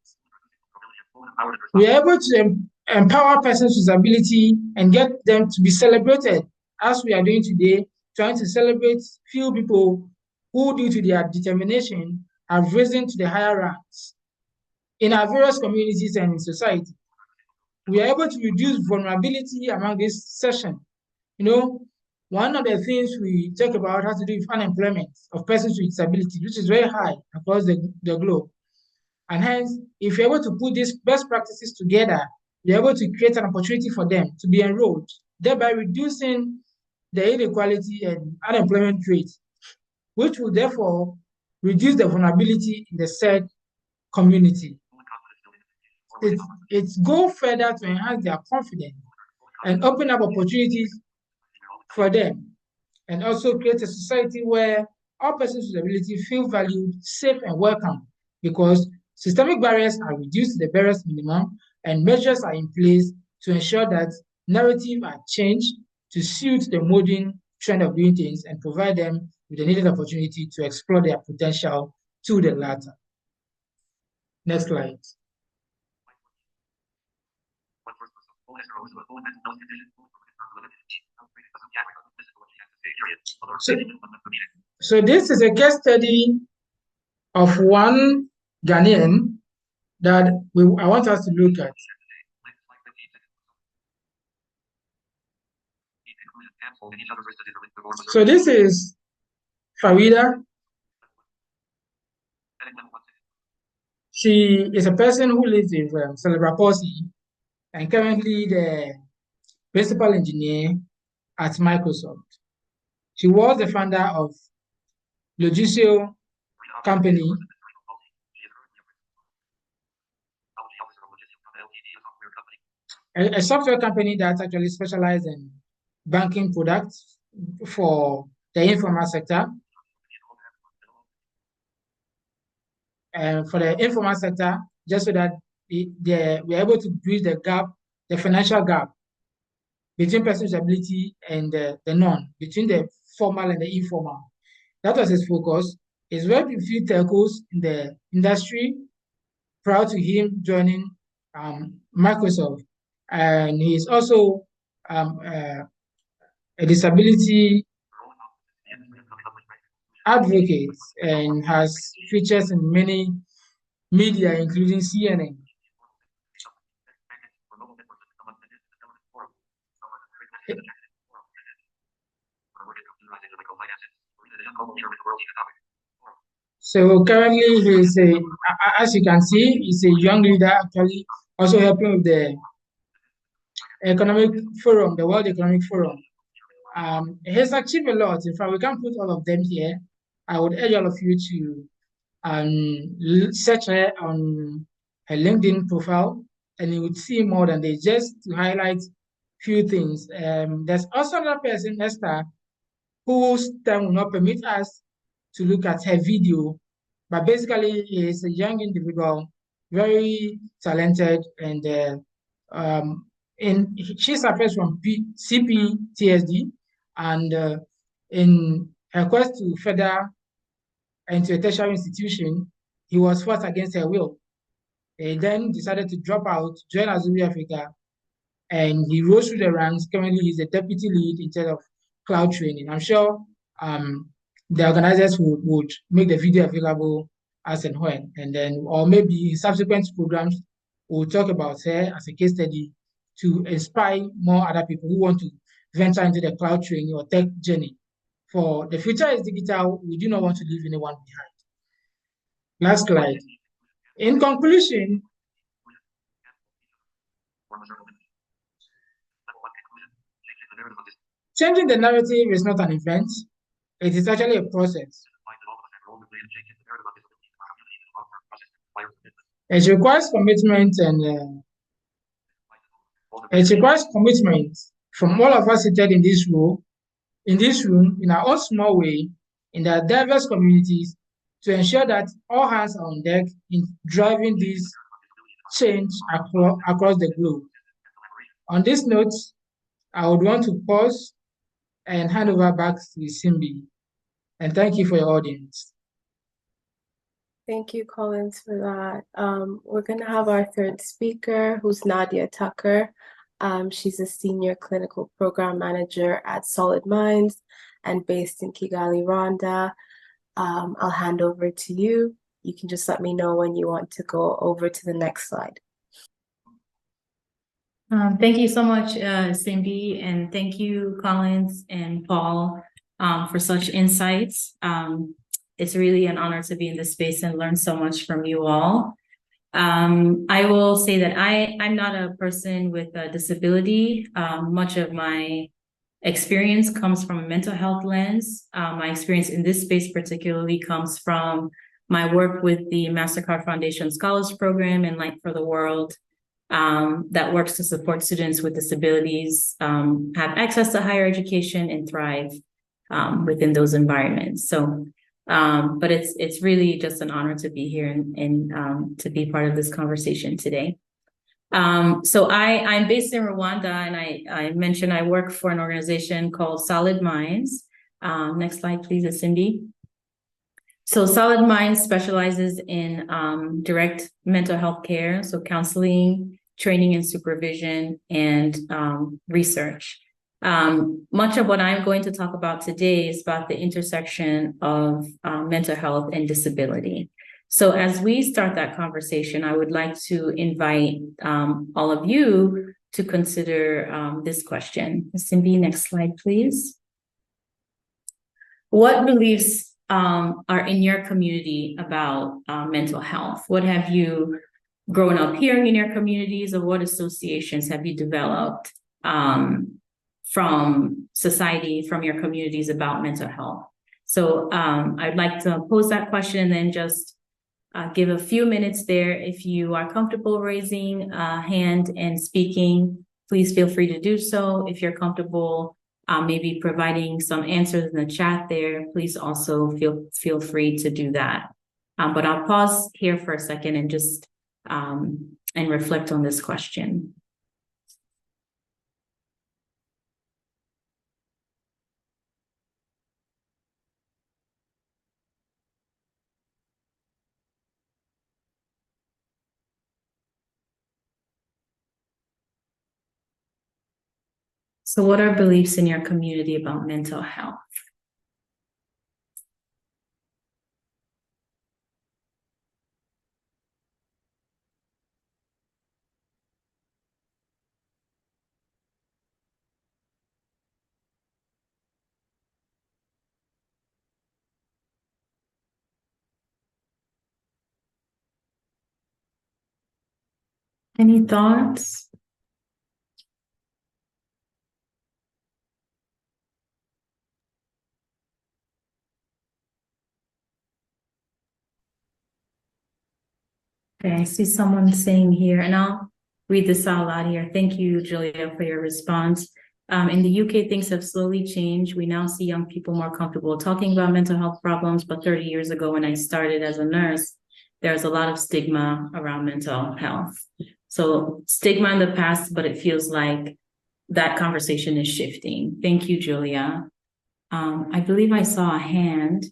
We are able to empower persons with disability and get them to be celebrated, as we are doing today, trying to celebrate few people who, due to their determination, have risen to the higher ranks in our various communities and in society. We are able to reduce vulnerability among this session. You know, one of the things we talk about has to do with unemployment of persons with disabilities, which is very high across the globe. And hence, if you're able to put these best practices together, you're able to create an opportunity for them to be enrolled, thereby reducing the inequality and unemployment rate, which will therefore reduce the vulnerability in the said community. It's go further to enhance their confidence and open up opportunities for them, and also create a society where all persons with disability feel valued, safe, and welcome, because systemic barriers are reduced to the barest minimum and measures are in place to ensure that narratives are changed to suit the modern trend of doing things and provide them with the needed opportunity to explore their potential to the latter. Next slide. So this is a case study of one Ghanaian that I want us to look at. So this is Farida. She is a person who lives with cerebral palsy and currently the principal engineer at Microsoft. She was the founder of Logisio company, a software company that actually specializes in banking products for the informal sector. For the informal sector, just so that we're able to bridge the gap, the financial gap between persons with disability and the non, between the formal and the informal. That was his focus. He's worked with few telcos in the industry prior to him joining Microsoft. And he's also a disability advocate and has features in many media, including CNN. So currently, as you can see, he's a young leader actually, also helping with the Economic Forum, the World Economic Forum. He has achieved a lot. In fact, we can't put all of them here. I would urge all of you to search her on her LinkedIn profile, and you would see more than this. Just to highlight few things. There's also another person, Esther, whose time will not permit us to look at her video, but basically he is a young individual, very talented, and she suffers from CPTSD, and in her quest to further into a tertiary institution, he was forced against her will. He then decided to drop out, join Azuri Africa, and he rose through the ranks. Currently, he's a deputy lead in charge of cloud training. I'm sure the organizers would make the video available as and when, and then, or maybe in subsequent programs, we'll talk about her as a case study to inspire more other people who want to venture into the cloud training or tech journey. For the future is digital, we do not want to leave anyone behind. Last slide. In conclusion, changing the narrative is not an event, it is actually a process. It requires commitment from all of us seated in this room, in our own small way, in our diverse communities, to ensure that all hands are on deck in driving this change across the globe. On this note, I would want to pause and hand over back to Simbi. And thank you for your audience. Thank you, Collins, for that. We're going to have our third speaker, who's Nadia Tucker. She's a senior clinical program manager at Solid Minds and based in Kigali, Rwanda. I'll hand over to you. You can just let me know when you want to go over to the next slide. Thank you so much, Cindy, and thank you, Collins and Paul, for such insights. It's really an honor to be in this space and learn so much from you all. I will say that I'm not a person with a disability. Much of my experience comes from a mental health lens. My experience in this space particularly comes from my work with the MasterCard Foundation Scholars Program and Light for the World, that works to support students with disabilities have access to higher education and thrive within those environments. So, but it's really just an honor to be here and to be part of this conversation today. So I'm based in Rwanda, and I mentioned I work for an organization called Solid Minds. Next slide, please, Cindy. So Solid Minds specializes in direct mental health care, so counseling, training and supervision, and research. Much of what I'm going to talk about today is about the intersection of mental health and disability. So as we start that conversation, I would like to invite all of you to consider this question. Cindy, next slide, please. What beliefs are in your community about mental health? What have you grown up hearing in your communities, or what associations have you developed from society, from your communities about mental health? So I'd like to pose that question and then just give a few minutes there. If you are comfortable raising a hand and speaking, please feel free to do so. If you're comfortable maybe providing some answers in the chat there, please also feel free to do that. But I'll pause here for a second and just and reflect on this question. So what are beliefs in your community about mental health? Any thoughts? Okay, I see someone saying here, and I'll read this out loud here. Thank you, Julia, for your response. In the UK, things have slowly changed. We now see young people more comfortable talking about mental health problems, but 30 years ago when I started as a nurse, there's a lot of stigma around mental health. So stigma in the past, but it feels like that conversation is shifting. Thank you, Julia. I believe I saw a hand.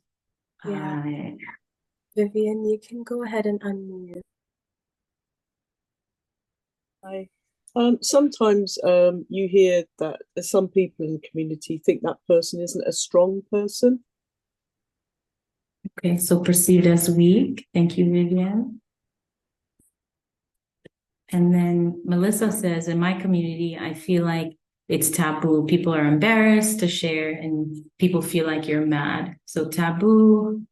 Yeah. Vivian, you can go ahead and unmute. Hi. Sometimes you hear that some people in the community think that person isn't a strong person. Okay, so perceived as weak. Thank you, Vivian. And then Melissa says, in my community, I feel like it's taboo. People are embarrassed to share and people feel like you're mad. So taboo,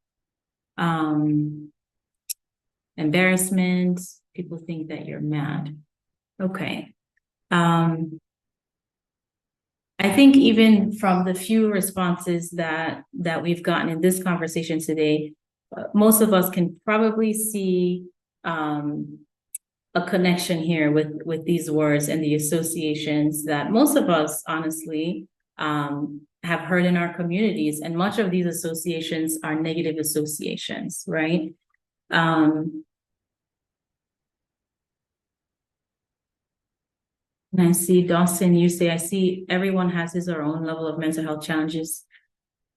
embarrassment, people think that you're mad. Okay. I think even from the few responses that we've gotten in this conversation today, most of us can probably see a connection here with these words and the associations that most of us honestly have heard in our communities, and much of these associations are negative associations, right? And I see Dawson, you say, I see everyone has his or her own level of mental health challenges,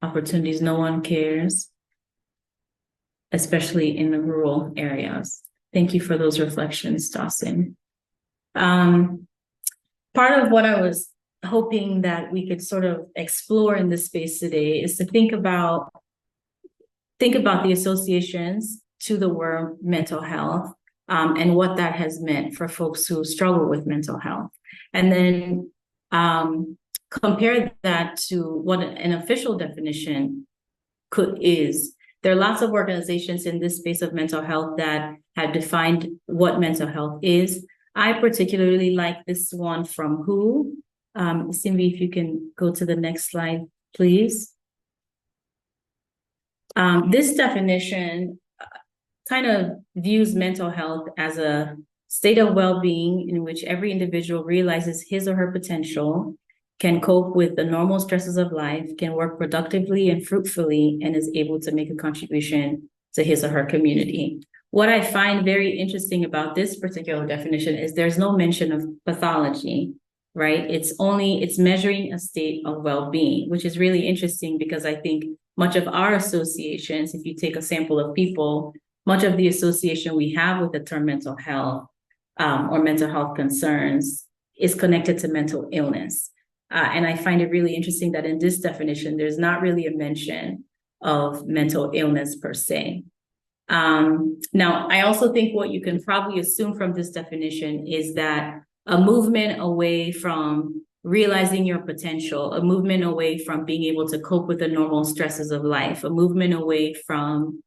opportunities, no one cares, especially in the rural areas. Thank you for those reflections, Dawson. Part of what I was hoping that we could sort of explore in this space today is to think about the associations to the word mental health, and what that has meant for folks who struggle with mental health. And then compare that to what an official definition is. There are lots of organizations in this space of mental health that have defined what mental health is. I particularly like this one from WHO. Simbi, if you can go to the next slide, please. This definition kind of views mental health as a state of well-being in which every individual realizes his or her potential, can cope with the normal stresses of life, can work productively and fruitfully, and is able to make a contribution to his or her community. What I find very interesting about this particular definition is there's no mention of pathology, right? It's measuring a state of well-being, which is really interesting because I think much of our associations, if you take a sample of people, much of the association we have with the term mental health or mental health concerns is connected to mental illness. And I find it really interesting that in this definition, there's not really a mention of mental illness per se. Now, I also think what you can probably assume from this definition is that a movement away from realizing your potential, a movement away from being able to cope with the normal stresses of life, a movement away from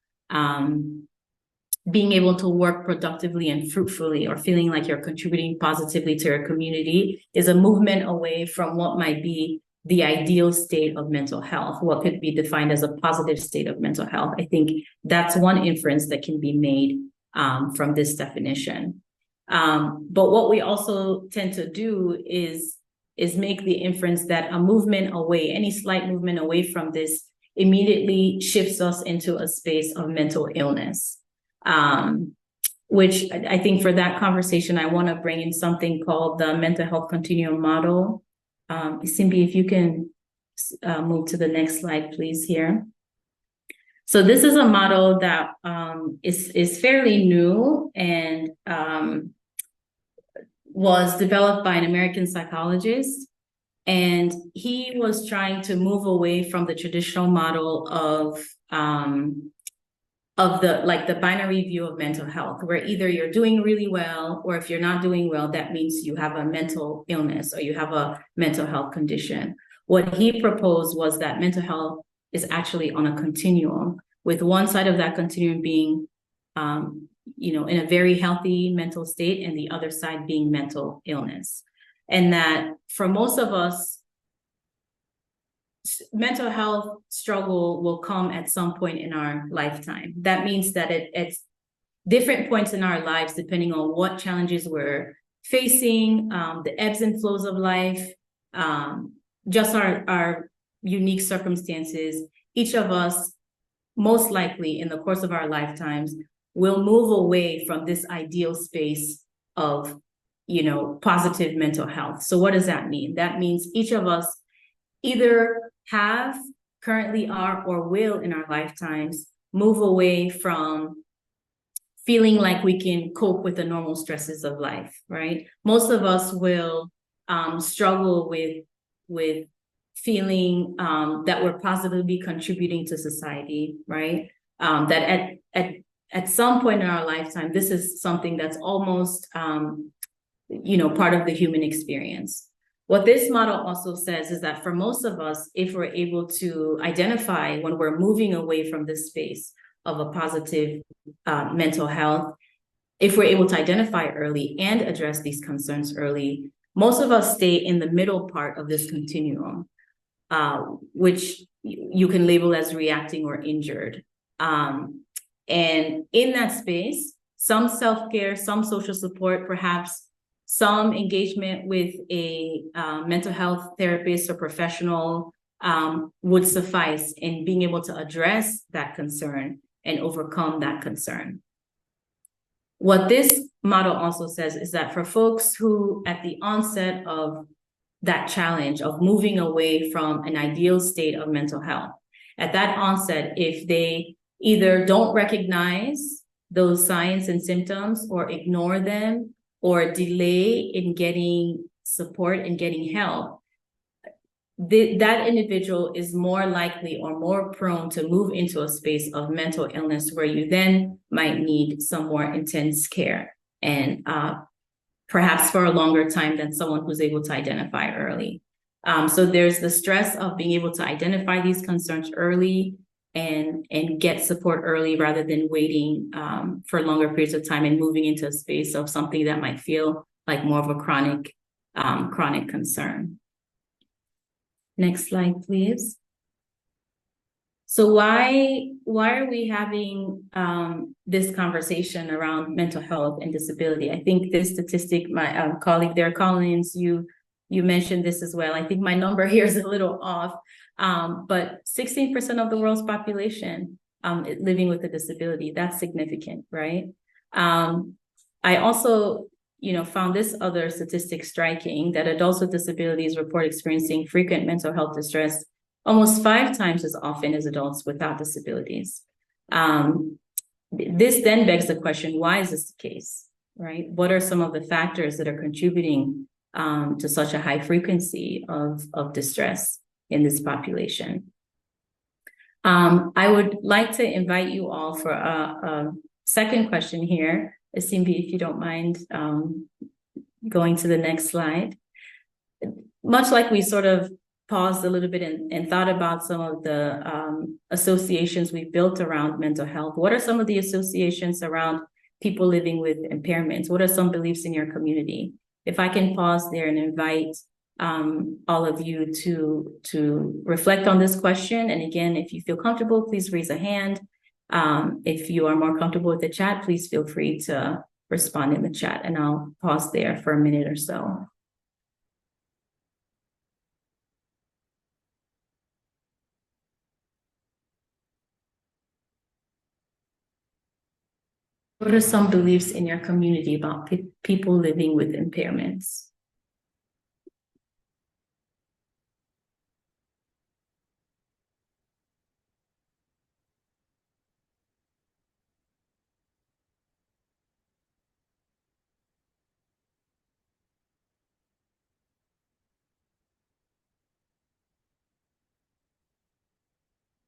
being able to work productively and fruitfully or feeling like you're contributing positively to your community is a movement away from what might be the ideal state of mental health, what could be defined as a positive state of mental health. I think that's one inference that can be made from this definition. But what we also tend to do is make the inference that a movement away, any slight movement away from this immediately shifts us into a space of mental illness. Which I think for that conversation, I want to bring in something called the mental health continuum model. Simbi, if you can move to the next slide, please, here. So this is a model that is fairly new and was developed by an American psychologist. And he was trying to move away from the traditional model of the binary view of mental health, where either you're doing really well, or if you're not doing well, that means you have a mental illness or you have a mental health condition. What he proposed was that mental health is actually on a continuum, with one side of that continuum being in a very healthy mental state, and the other side being mental illness. And that for most of us, mental health struggle will come at some point in our lifetime. That means that it's different points in our lives, depending on what challenges we're facing, the ebbs and flows of life, just our unique circumstances. Each of us, most likely in the course of our lifetimes, will move away from this ideal space of, positive mental health. So what does that mean? That means each of us either have, currently are, or will in our lifetimes move away from feeling like we can cope with the normal stresses of life, right? Most of us will struggle with feeling that we're positively contributing to society, right? That at some point in our lifetime, this is something that's almost part of the human experience. What this model also says is that for most of us, if we're able to identify when we're moving away from this space of a positive mental health, if we're able to identify early and address these concerns early, most of us stay in the middle part of this continuum, which you can label as reacting or injured. And in that space, some self-care, some social support, perhaps some engagement with a mental health therapist or professional would suffice in being able to address that concern and overcome that concern. What this model also says is that for folks who, at the onset of that challenge of moving away from an ideal state of mental health, at that onset, if they either don't recognize those signs and symptoms or ignore them or delay in getting support and getting help, that individual is more likely or more prone to move into a space of mental illness where you then might need some more intense care and perhaps for a longer time than someone who's able to identify early. So there's the stress of being able to identify these concerns early and get support early rather than waiting for longer periods of time and moving into a space of something that might feel like more of a chronic concern. Next slide, please. So why are we having this conversation around mental health and disability? I think this statistic, my colleague there, Collins, you mentioned this as well. I think my number here is a little off, but 16% of the world's population living with a disability, that's significant, right? I also found this other statistic striking, that adults with disabilities report experiencing frequent mental health distress almost 5 times as often as adults without disabilities. This then begs the question, why is this the case, right? What are some of the factors that are contributing to such a high frequency of distress in this population? I would like to invite you all for a second question here. Simbi, if you don't mind going to the next slide. Much like we sort of paused a little bit and thought about some of the associations we've built around mental health, what are some of the associations around people living with impairments? What are some beliefs in your community? If I can pause there and invite all of you to reflect on this question. And again, if you feel comfortable, please raise a hand. If you are more comfortable with the chat, please feel free to respond in the chat, and I'll pause there for a minute or so. What are some beliefs in your community about people living with impairments?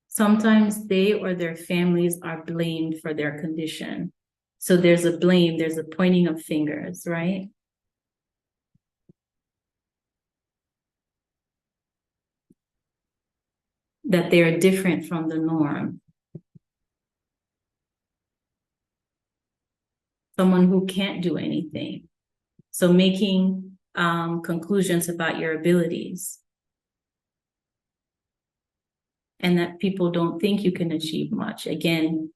Sometimes they or their families are blamed for their condition. So there's a blame, there's a pointing of fingers, right? That they're different from the norm. someone who can't do anything. So making conclusions about your abilities, and that people don't think you can achieve much. Again,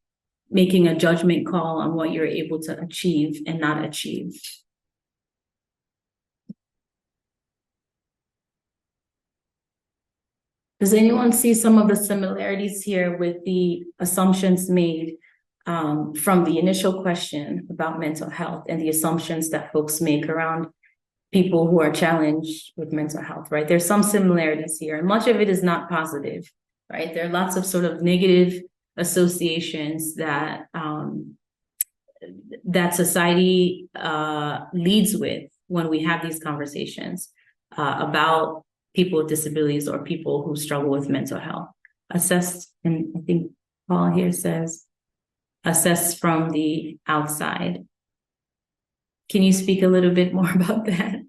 making a judgment call on what you're able to achieve and not achieve. Does anyone see some of the similarities here with the assumptions made from the initial question about mental health and the assumptions that folks make around people who are challenged with mental health, right? There's some similarities here, and much of it is not positive, right? There are lots of sort of negative associations that that society leads with when we have these conversations about people with disabilities or people who struggle with mental health. Assessed, and I think Paul here says, assessed from the outside. Can you speak a little bit more about that?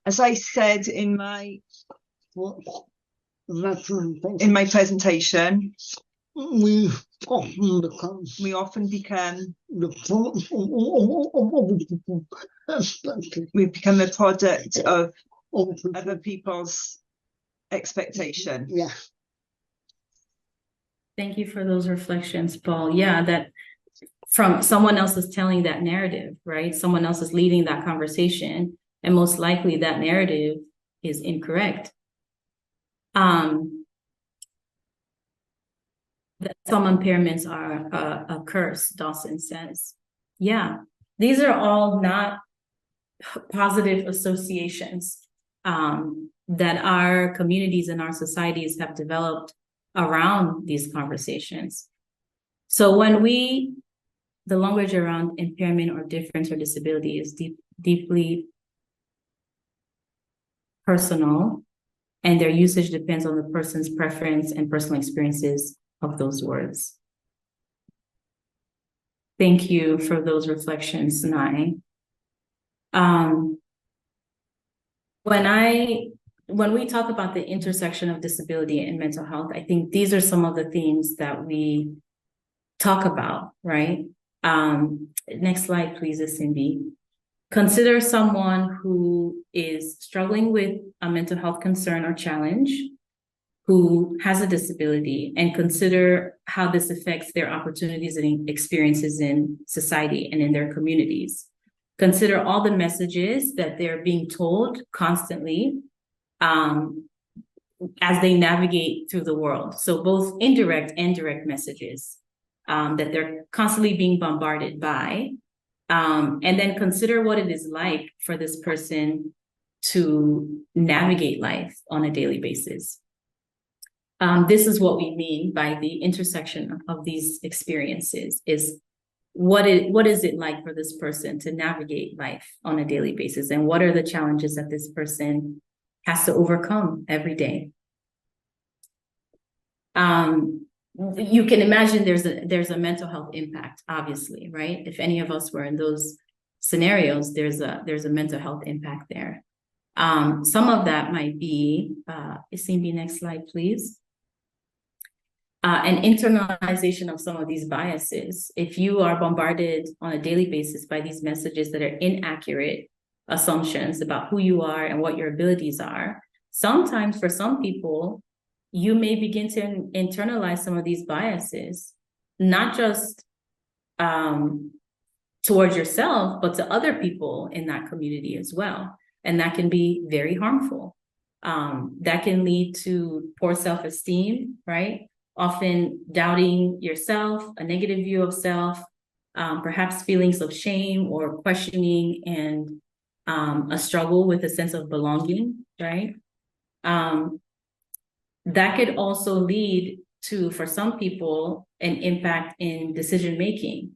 As I said in my presentation, we often become the product of other people's expectation. Yeah. Thank you for those reflections, Paul. Yeah, that from someone else is telling that narrative, right? Someone else is leading that conversation, and most likely that narrative is incorrect. That some impairments are a curse, Dawson says. Yeah, these are all not positive associations that our communities and our societies have developed around these conversations. So when the language around impairment or difference or disability is deeply personal, and their usage depends on the person's preference and personal experiences of those words. Thank you for those reflections, Nai. When we talk about the intersection of disability and mental health, I think these are some of the themes that we talk about, right? Next slide, please, Cindy. Consider someone who is struggling with a mental health concern or challenge, who has a disability, and consider how this affects their opportunities and experiences in society and in their communities. Consider all the messages that they're being told constantly as they navigate through the world. So both indirect and direct messages that they're constantly being bombarded by. And then consider what it is like for this person to navigate life on a daily basis. This is what we mean by the intersection of these experiences, is what is it like for this person to navigate life on a daily basis, and what are the challenges that this person has to overcome every day. You can imagine there's a mental health impact, obviously, right? If any of us were in those scenarios, there's a mental health impact there. Some of that might be, Isimbi, next slide, please. An internalization of some of these biases. If you are bombarded on a daily basis by these messages that are inaccurate assumptions about who you are and what your abilities are, sometimes for some people, you may begin to internalize some of these biases, not just towards yourself, but to other people in that community as well. And that can be very harmful. That can lead to poor self-esteem, right? Often doubting yourself, a negative view of self, perhaps feelings of shame or questioning, and a struggle with a sense of belonging, right? That could also lead to, for some people, an impact in decision-making,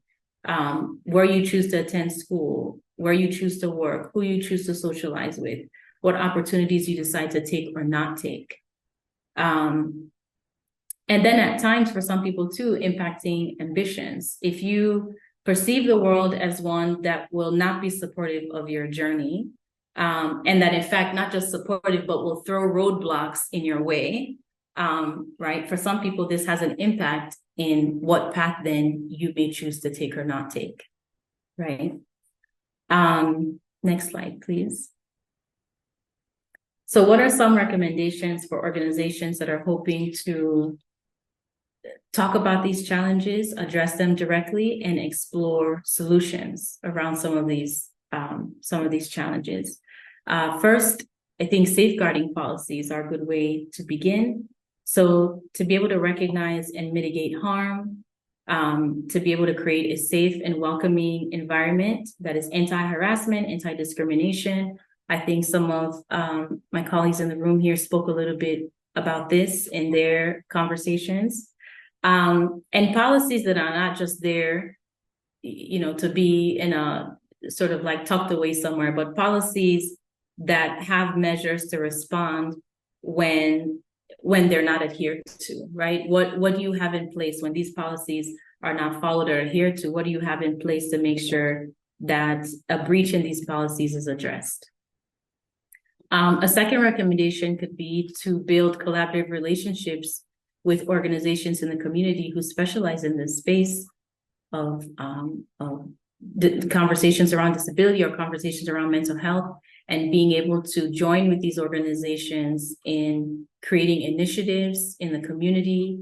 where you choose to attend school, where you choose to work, who you choose to socialize with, what opportunities you decide to take or not take. And then at times, for some people too, impacting ambitions. If you perceive the world as one that will not be supportive of your journey, and that in fact, not just supportive, but will throw roadblocks in your way, right? For some people, this has an impact in what path then you may choose to take or not take, right? Next slide, please. So what are some recommendations for organizations that are hoping to talk about these challenges, address them directly, and explore solutions around some of these challenges? First, I think safeguarding policies are a good way to begin. So to be able to recognize and mitigate harm, to be able to create a safe and welcoming environment that is anti-harassment, anti-discrimination. I think some of my colleagues in the room here spoke a little bit about this in their conversations. And policies that are not just there, to be in a sort of like tucked away somewhere, but policies that have measures to respond when they're not adhered to, right? What do you have in place when these policies are not followed or adhered to? What do you have in place to make sure that a breach in these policies is addressed? A second recommendation could be to build collaborative relationships with organizations in the community who specialize in this space of conversations around disability or conversations around mental health, and being able to join with these organizations in creating initiatives in the community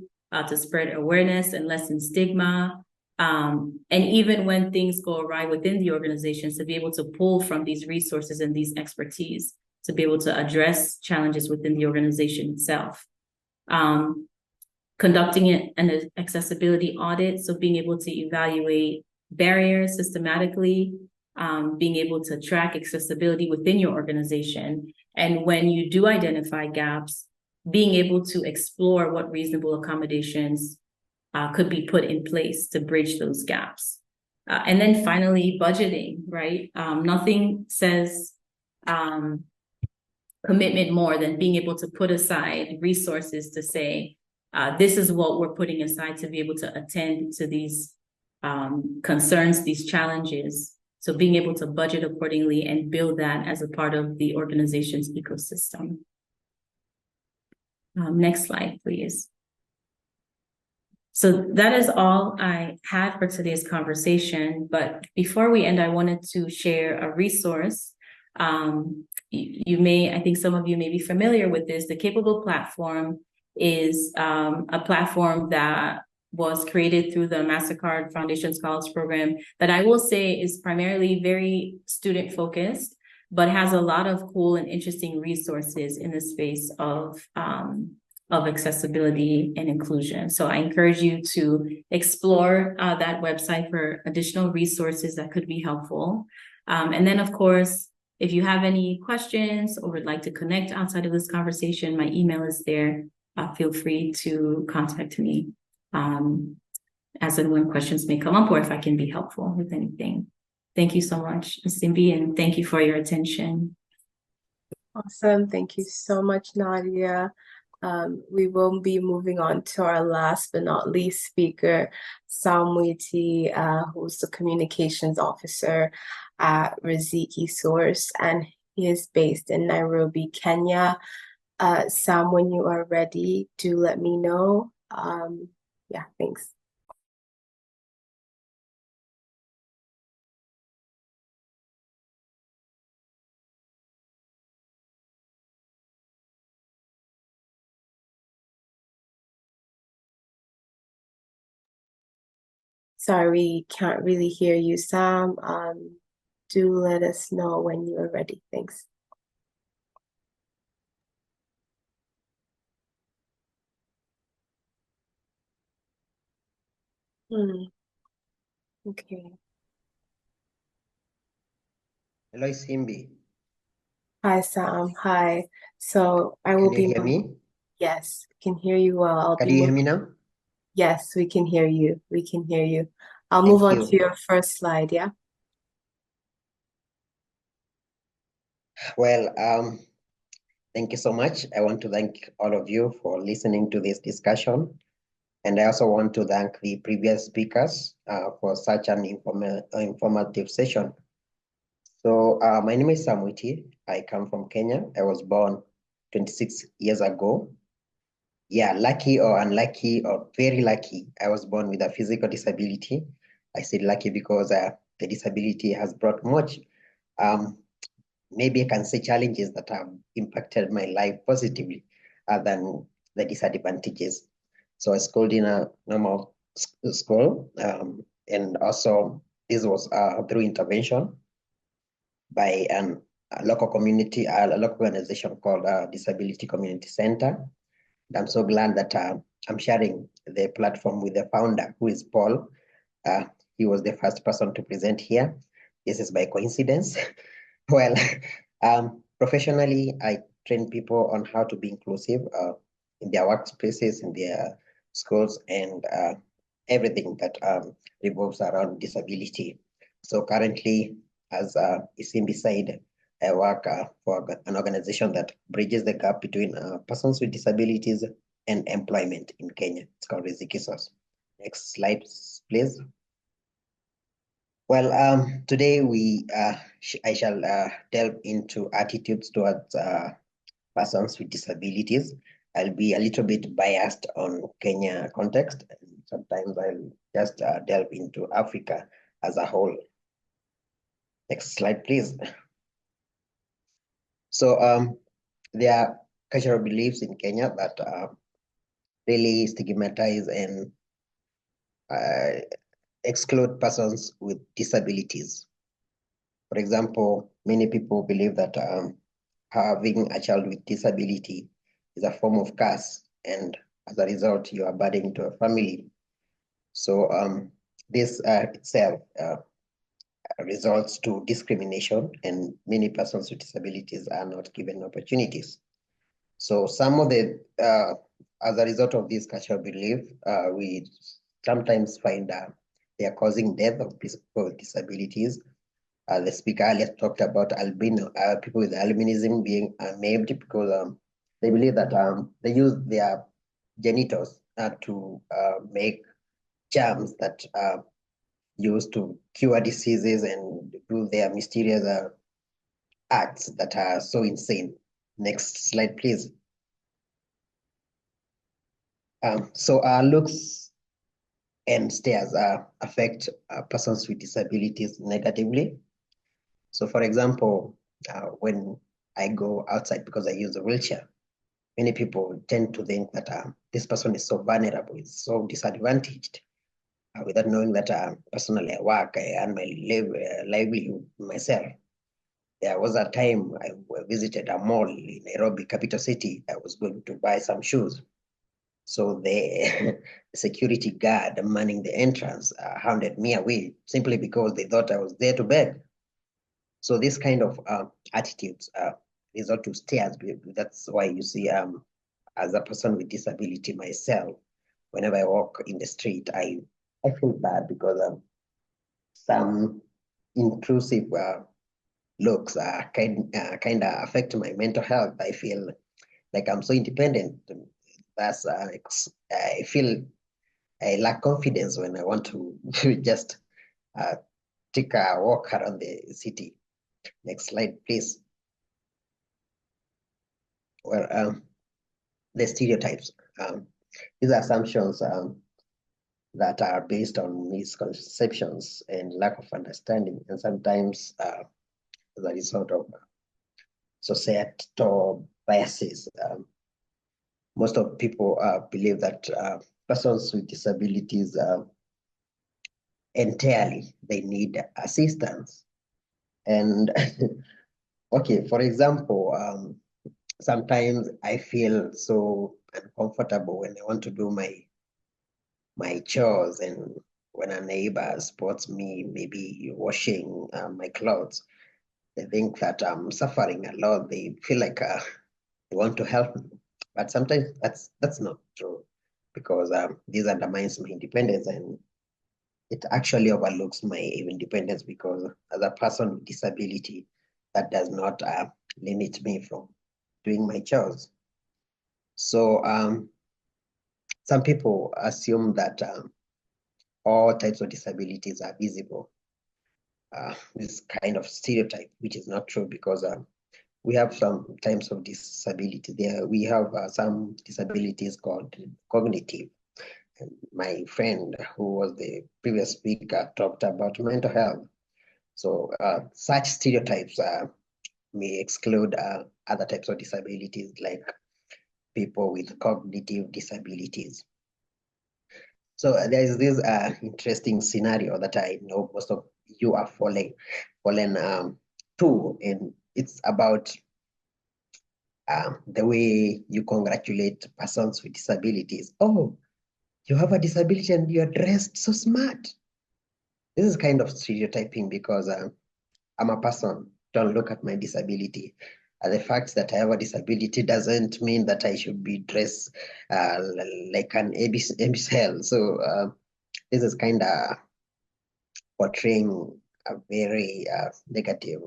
to spread awareness and lessen stigma. And even when things go awry within the organizations, to be able to pull from these resources and these expertise to be able to address challenges within the organization itself. Conducting an accessibility audit, so being able to evaluate barriers systematically, being able to track accessibility within your organization. And when you do identify gaps, being able to explore what reasonable accommodations could be put in place to bridge those gaps. And then finally, budgeting, right? Nothing says commitment more than being able to put aside resources to say, this is what we're putting aside to be able to attend to these concerns, these challenges. So being able to budget accordingly and build that as a part of the organization's ecosystem. Next slide, please. So that is all I had for today's conversation. But before we end, I wanted to share a resource. I think some of you may be familiar with this. The Capable platform is a platform that was created through the MasterCard Foundation Scholars Program that I will say is primarily very student focused, but has a lot of cool and interesting resources in the space of accessibility and inclusion. So I encourage you to explore that website for additional resources that could be helpful. And then of course, if you have any questions or would like to connect outside of this conversation, my email is there. Feel free to contact me as and when questions may come up, or if I can be helpful with anything. Thank you so much, Simbi, and thank you for your attention. Awesome. Thank you so much, Nadia. We will be moving on to our last but not least speaker, Samwiti, who's the communications officer at Riziki Source, and he is based in Nairobi, Kenya. Sam, when you are ready, do let me know. Yeah, thanks. Sorry, we can't really hear you, Sam. Do let us know when you are ready. Thanks. Okay. Hello, Simbi. Hi, Sam. Hi. So I will Can you be hear me? Yes, we can hear you well. Can you hear me now? Yes, we can hear you. We can hear you. I'll Thank move on you. to your first slide, yeah? Well, thank you so much. I want to thank all of you for listening to this discussion. And I also want to thank the previous speakers for such an informative session. So my name is Samwiti. I come from Kenya. I was born 26 years ago. Yeah, lucky or unlucky or very lucky, I was born with a physical disability. I said lucky because the disability has brought much, maybe I can say challenges that have impacted my life positively than the disadvantages. So I schooled in a normal school, and also this was through intervention by a local community, a local organization called Disability Community Center. And I'm so glad that I'm sharing the platform with the founder, who is Paul. He was the first person to present here. This is by coincidence. Well, professionally, I train people on how to be inclusive in their workspaces, in their schools, and everything that revolves around disability. So currently, as Isimbi said, I work for an organization that bridges the gap between persons with disabilities and employment in Kenya. It's called Rizikisos. Next slide, please. Well, today I shall delve into attitudes towards persons with disabilities. I'll be a little bit biased on Kenya context, and sometimes I'll just delve into Africa as a whole. Next slide, please. So there are cultural beliefs in Kenya that really stigmatize and exclude persons with disabilities. For example, many people believe that having a child with disability is a form of curse, and as a result, you are burdening to a family. So this itself results to discrimination, and many persons with disabilities are not given opportunities. So some of the, as a result of this cultural belief, we sometimes find they are causing death of people with disabilities. The speaker earlier talked about albino, people with albinism being maimed because they believe that they use their genitals to make germs that are used to cure diseases and do their mysterious acts that are so insane. Next slide, please. So looks and stares affect persons with disabilities negatively. So for example, when I go outside because I use a wheelchair, many people tend to think that this person is so vulnerable, is so disadvantaged, without knowing that personally I work, I earn my livelihood myself. There was a time I visited a mall in Nairobi, capital city. I was going to buy some shoes. So the security guard manning the entrance hounded me away simply because they thought I was there to beg. So this kind of attitudes result to stares. That's why you see, as a person with disability myself, whenever I walk in the street, I feel bad because some intrusive looks kind of affect my mental health. I feel like I'm so independent. That's I feel I lack confidence when I want to just take a walk around the city. Next slide, please. Well, the stereotypes. These are assumptions that are based on misconceptions and lack of understanding, and sometimes as a result of societal biases. Most of people believe that persons with disabilities entirely they need assistance. And okay, for example, sometimes I feel so uncomfortable when I want to do my chores, and when a neighbor spots me maybe washing my clothes, they think that I'm suffering a lot. They feel like they want to help me, but sometimes that's not true, because this undermines my independence, and it actually overlooks my independence, because as a person with disability, that does not limit me from doing my chores. So some people assume that all types of disabilities are visible. This kind of stereotype, which is not true, because we have some types of disability. We have some disabilities called cognitive. And my friend, who was the previous speaker, talked about mental health. So such stereotypes may exclude other types of disabilities, like people with cognitive disabilities. So there is this interesting scenario that I know most of you are fallen to, and it's about the way you congratulate persons with disabilities. Oh, you have a disability and you're dressed so smart. This is kind of stereotyping, because I'm a person. Don't look at my disability. The fact that I have a disability doesn't mean that I should be dressed like an imbecile. So this is kind of portraying a very negative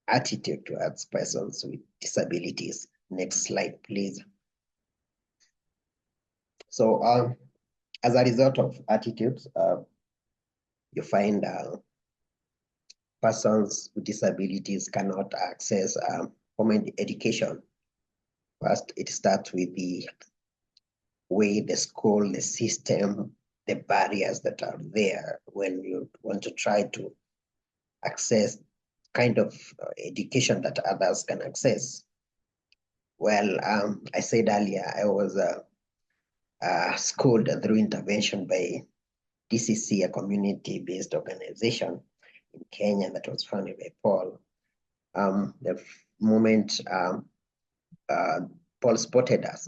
attitude towards persons with disabilities. Next slide, please. So as a result of attitudes, you find persons with disabilities cannot access formal education. First, it starts with the way the school, the system, the barriers that are there when you want to try to access kind of education that others can access. Well, I said earlier, I was schooled through intervention by DCC, a community-based organization in Kenya that was founded by Paul. The moment Paul spotted us,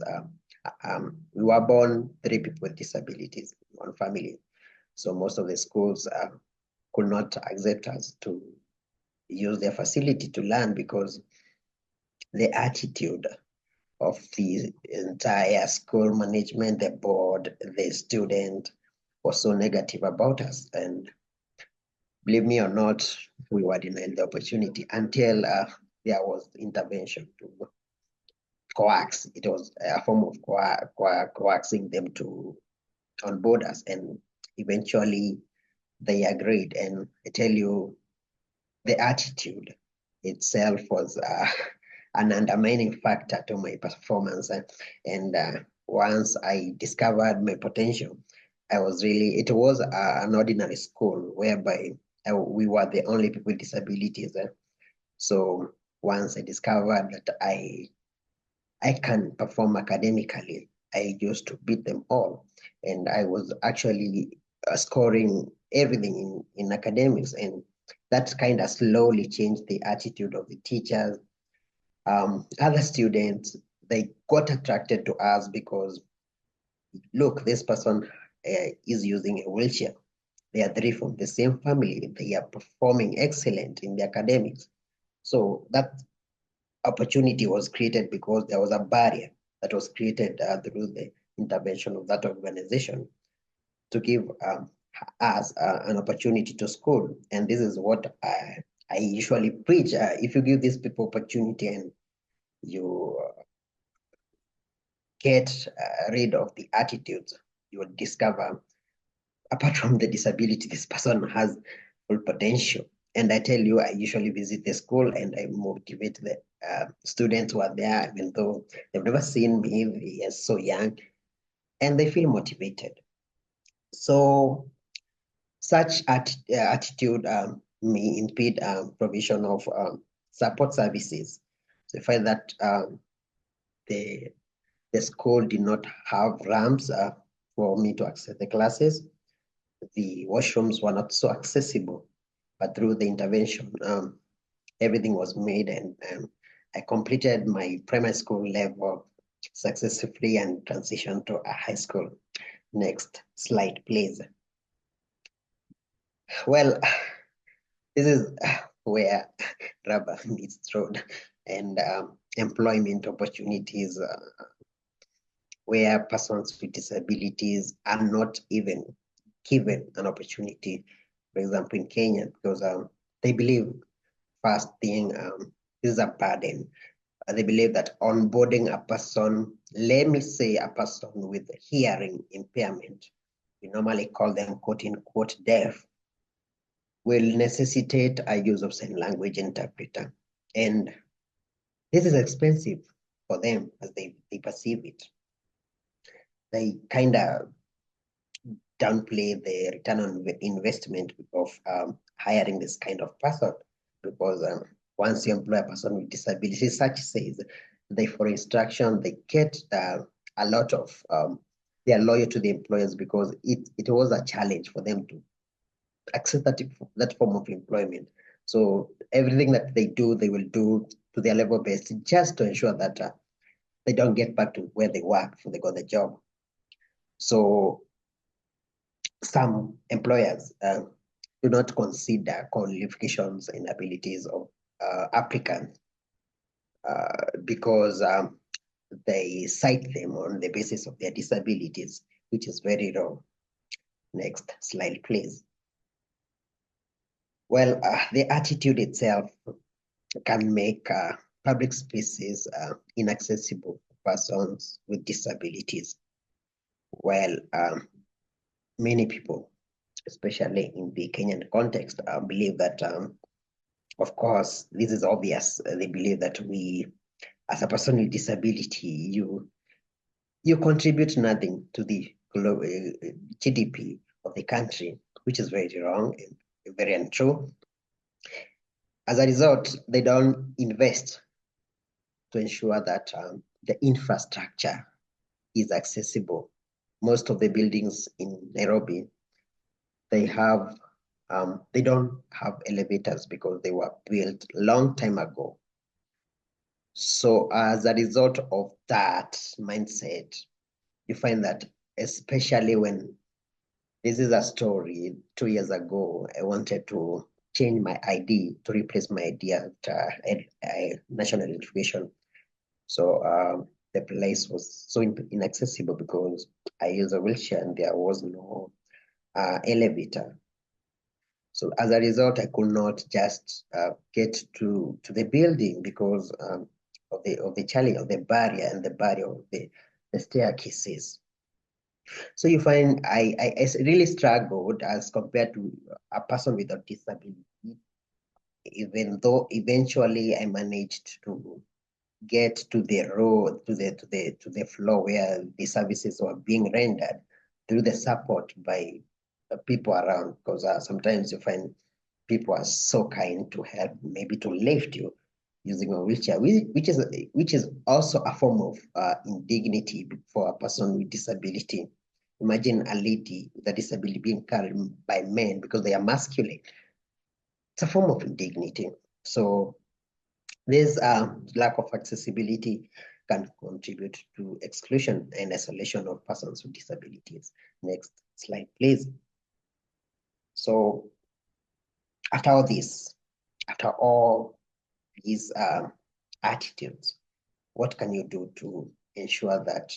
we were born 3 people with disabilities in one family. So most of the schools could not accept us to use their facility to learn, because the attitude of the entire school management, the board, the student, was so negative about us. And believe me or not, we were denied the opportunity until there was intervention to coax. It was a form of coaxing them to onboard us, and eventually they agreed. And I tell you, the attitude itself was an undermining factor to my performance. And once I discovered my potential, it was an ordinary school whereby we were the only people with disabilities. So once I discovered that I can perform academically, I used to beat them all. And I was actually scoring everything in academics. And that kind of slowly changed the attitude of the teachers. Other students, they got attracted to us because, look, this person is using a wheelchair. They are 3 from the same family. They are performing excellent in the academics. So that opportunity was created because there was a barrier that was created through the intervention of that organization to give us an opportunity to school. And this is what I usually preach. If you give these people opportunity and you get rid of the attitudes, you will discover, apart from the disability, this person has full potential. And I tell you, I usually visit the school and I motivate the students who are there, even though they've never seen me, they are so young, and they feel motivated. So such attitude may impede provision of support services. So I find that the school did not have ramps for me to access the classes. The washrooms were not so accessible, but through the intervention, everything was made, and I completed my primary school level successfully and transitioned to a high school. Next slide, please. Well, this is where rubber meets road, and employment opportunities where persons with disabilities are not even given an opportunity. For example, in Kenya, because they believe, first thing, this is a burden. they believe that onboarding a person, let me say a person with hearing impairment, we normally call them quote unquote deaf, will necessitate a use of sign language interpreter. And this is expensive for them as they perceive it. They kind of downplay the return on investment of hiring this kind of person, because once you employ a person with disabilities, such says, they for instruction, they get a lot of, they are loyal to the employers because it was a challenge for them to accept that form of employment. So everything that they do, they will do to their level best just to ensure that they don't get back to where they work before they got the job. So some employers do not consider qualifications and abilities of applicants because they cite them on the basis of their disabilities, which is very wrong. Next slide, please. Well, the attitude itself can make public spaces inaccessible for persons with disabilities. Well, many people, especially in the Kenyan context, believe that, of course, this is obvious. They believe that we, as a person with disability, you contribute nothing to the GDP of the country, which is very wrong and very untrue. As a result, they don't invest to ensure that the infrastructure is accessible. Most of the buildings in Nairobi, they don't have elevators because they were built a long time ago. So as a result of that mindset, you find that, especially when this is a story 2 years ago, I wanted to change my ID to replace my ID at national identification. So the place was so inaccessible because I use a wheelchair and there was no elevator. So as a result, I could not just get to the building because of the challenge of the barrier and the barrier of the staircases. So you find I really struggled as compared to a person without disability, even though eventually I managed to get to the road, to the floor where the services were being rendered through the support by people around, because sometimes you find people are so kind to help, maybe to lift you using a wheelchair, which is also a form of indignity for a person with disability. Imagine a lady with a disability being carried by men because they are masculine. It's a form of indignity. So this lack of accessibility can contribute to exclusion and isolation of persons with disabilities. Next slide, please. So after all this, after all these attitudes, what can you do to ensure that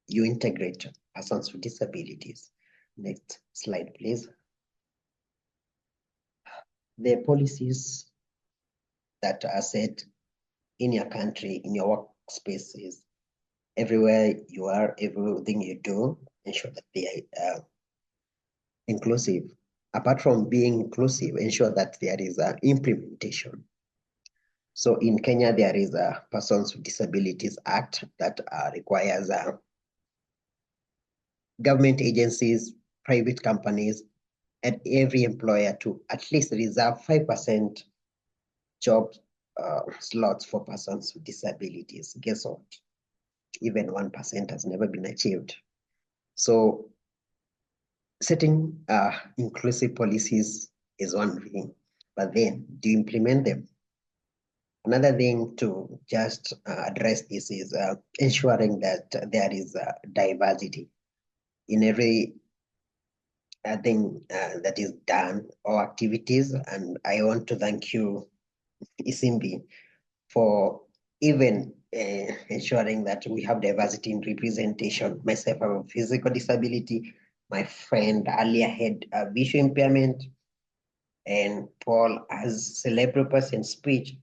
you integrate persons with disabilities? Next slide, please. The policies that are set in your country, in your workspaces, everywhere you are, everything you do, ensure that they are inclusive. Apart from being inclusive, ensure that there is an implementation. So in Kenya, there is a Persons with Disabilities Act that requires government agencies, private companies, and every employer to at least reserve 5% job slots for persons with disabilities. Guess what? Even 1% has never been achieved. So setting inclusive policies is one thing, but then do you implement them? Another thing to just address this is ensuring that there is diversity in every thing that is done or activities. And I want to thank you, Isimbi, for even ensuring that we have diversity in representation. Myself, I have a physical disability. My friend earlier had a visual impairment, and Paul has cerebral palsy and speech,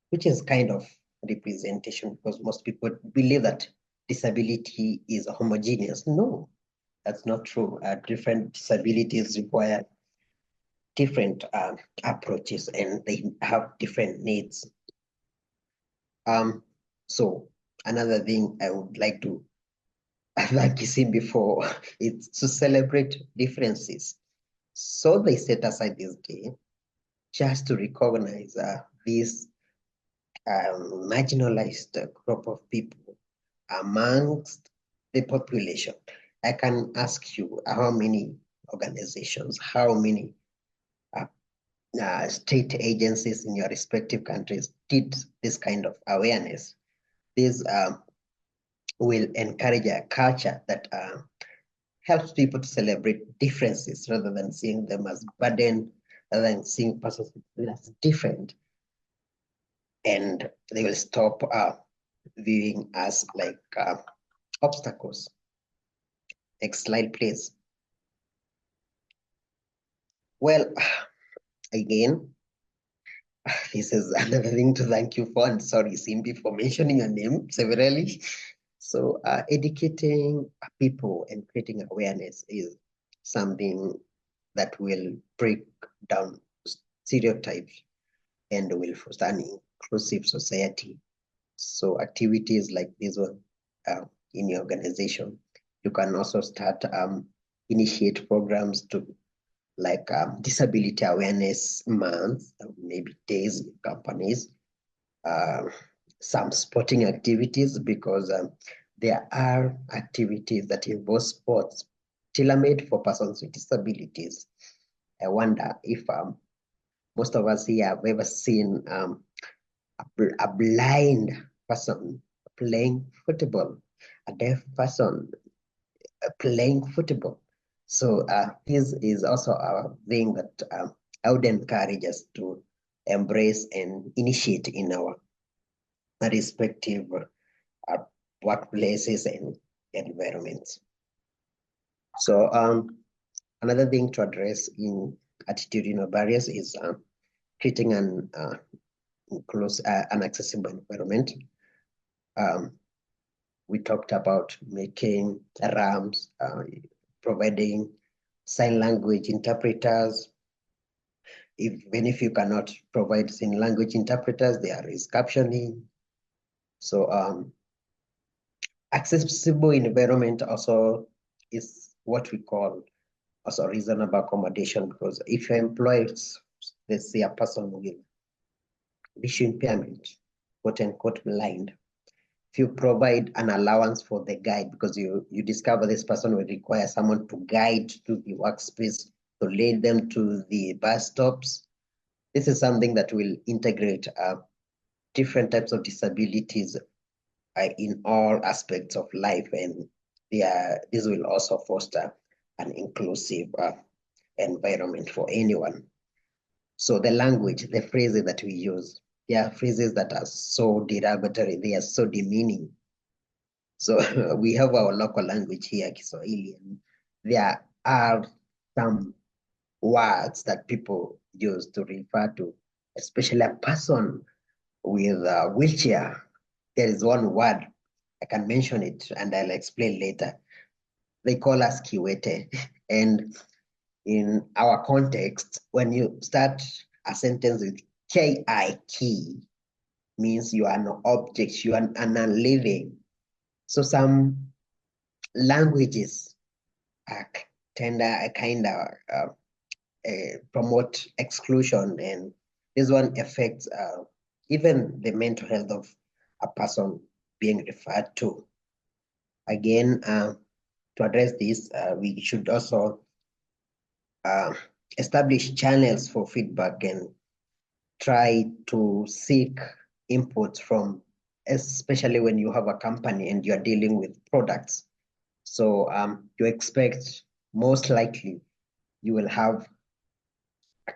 which is kind of representation, because most people believe that disability is homogeneous. No, that's not true. Different disabilities require different approaches, and they have different needs. So another thing I would like to, like you said before, it's to celebrate differences. So they set aside this day just to recognize this marginalized group of people amongst the population. I can ask you how many organizations, how many state agencies in your respective countries did this kind of awareness. This will encourage a culture that helps people to celebrate differences rather than seeing them as burden, rather than seeing persons as different. And they will stop viewing us like obstacles. Next slide, please. Well, again, this is another thing to thank you for, and sorry, Simbi, for mentioning your name severally. So educating people and creating awareness is something that will break down stereotypes and will foster an inclusive society. So activities like this one in your organization, you can also start initiate programs to like disability awareness month, maybe days in companies, some sporting activities, because there are activities that involve sports tailor-made for persons with disabilities. I wonder if most of us here have ever seen a blind person playing football, a deaf person playing football. So this is also a thing that I would encourage us to embrace and initiate in our respective workplaces and environments. So another thing to address in attitudinal barriers is creating an accessible environment. We talked about making ramps, providing sign language interpreters. Even if you cannot provide sign language interpreters, there is captioning. So accessible environment also is what we call also reasonable accommodation, because if you employ, let's say, a person with vision impairment, quote unquote blind, if you provide an allowance for the guide, because you discover this person will require someone to guide to the workspace, to lead them to the bus stops. This is something that will integrate different types of disabilities in all aspects of life, and this will also foster an inclusive environment for anyone. So the language, the phrases that we use, they are phrases that are so derogatory, they are so demeaning. So we have our local language here, Kiswahili, and there are some words that people use to refer to, especially a person with a wheelchair. There is one word, I can mention it and I'll explain later. They call us kiwete. And in our context, when you start a sentence with ki, means you are an object, you are an non-living. So some languages tend to kind of promote exclusion, and this one affects even the mental health of a person being referred to. Again, to address this, we should also establish channels for feedback and try to seek inputs from, especially when you have a company and you're dealing with products. So you expect, most likely, you will have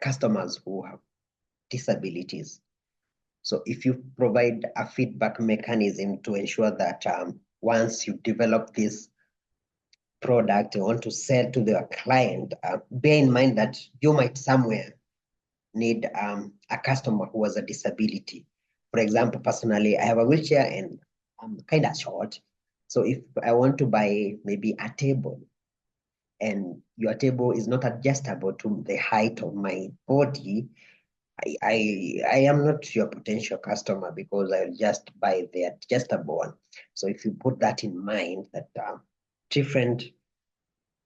customers who have disabilities. So if you provide a feedback mechanism to ensure that once you develop this product you want to sell to the client, bear in mind that you might somewhere need a customer who has a disability. For example, personally, I have a wheelchair and I'm kind of short. So if I want to buy maybe a table and your table is not adjustable to the height of my body, I am not your potential customer because I'll just buy the adjustable one. So if you put that in mind, that different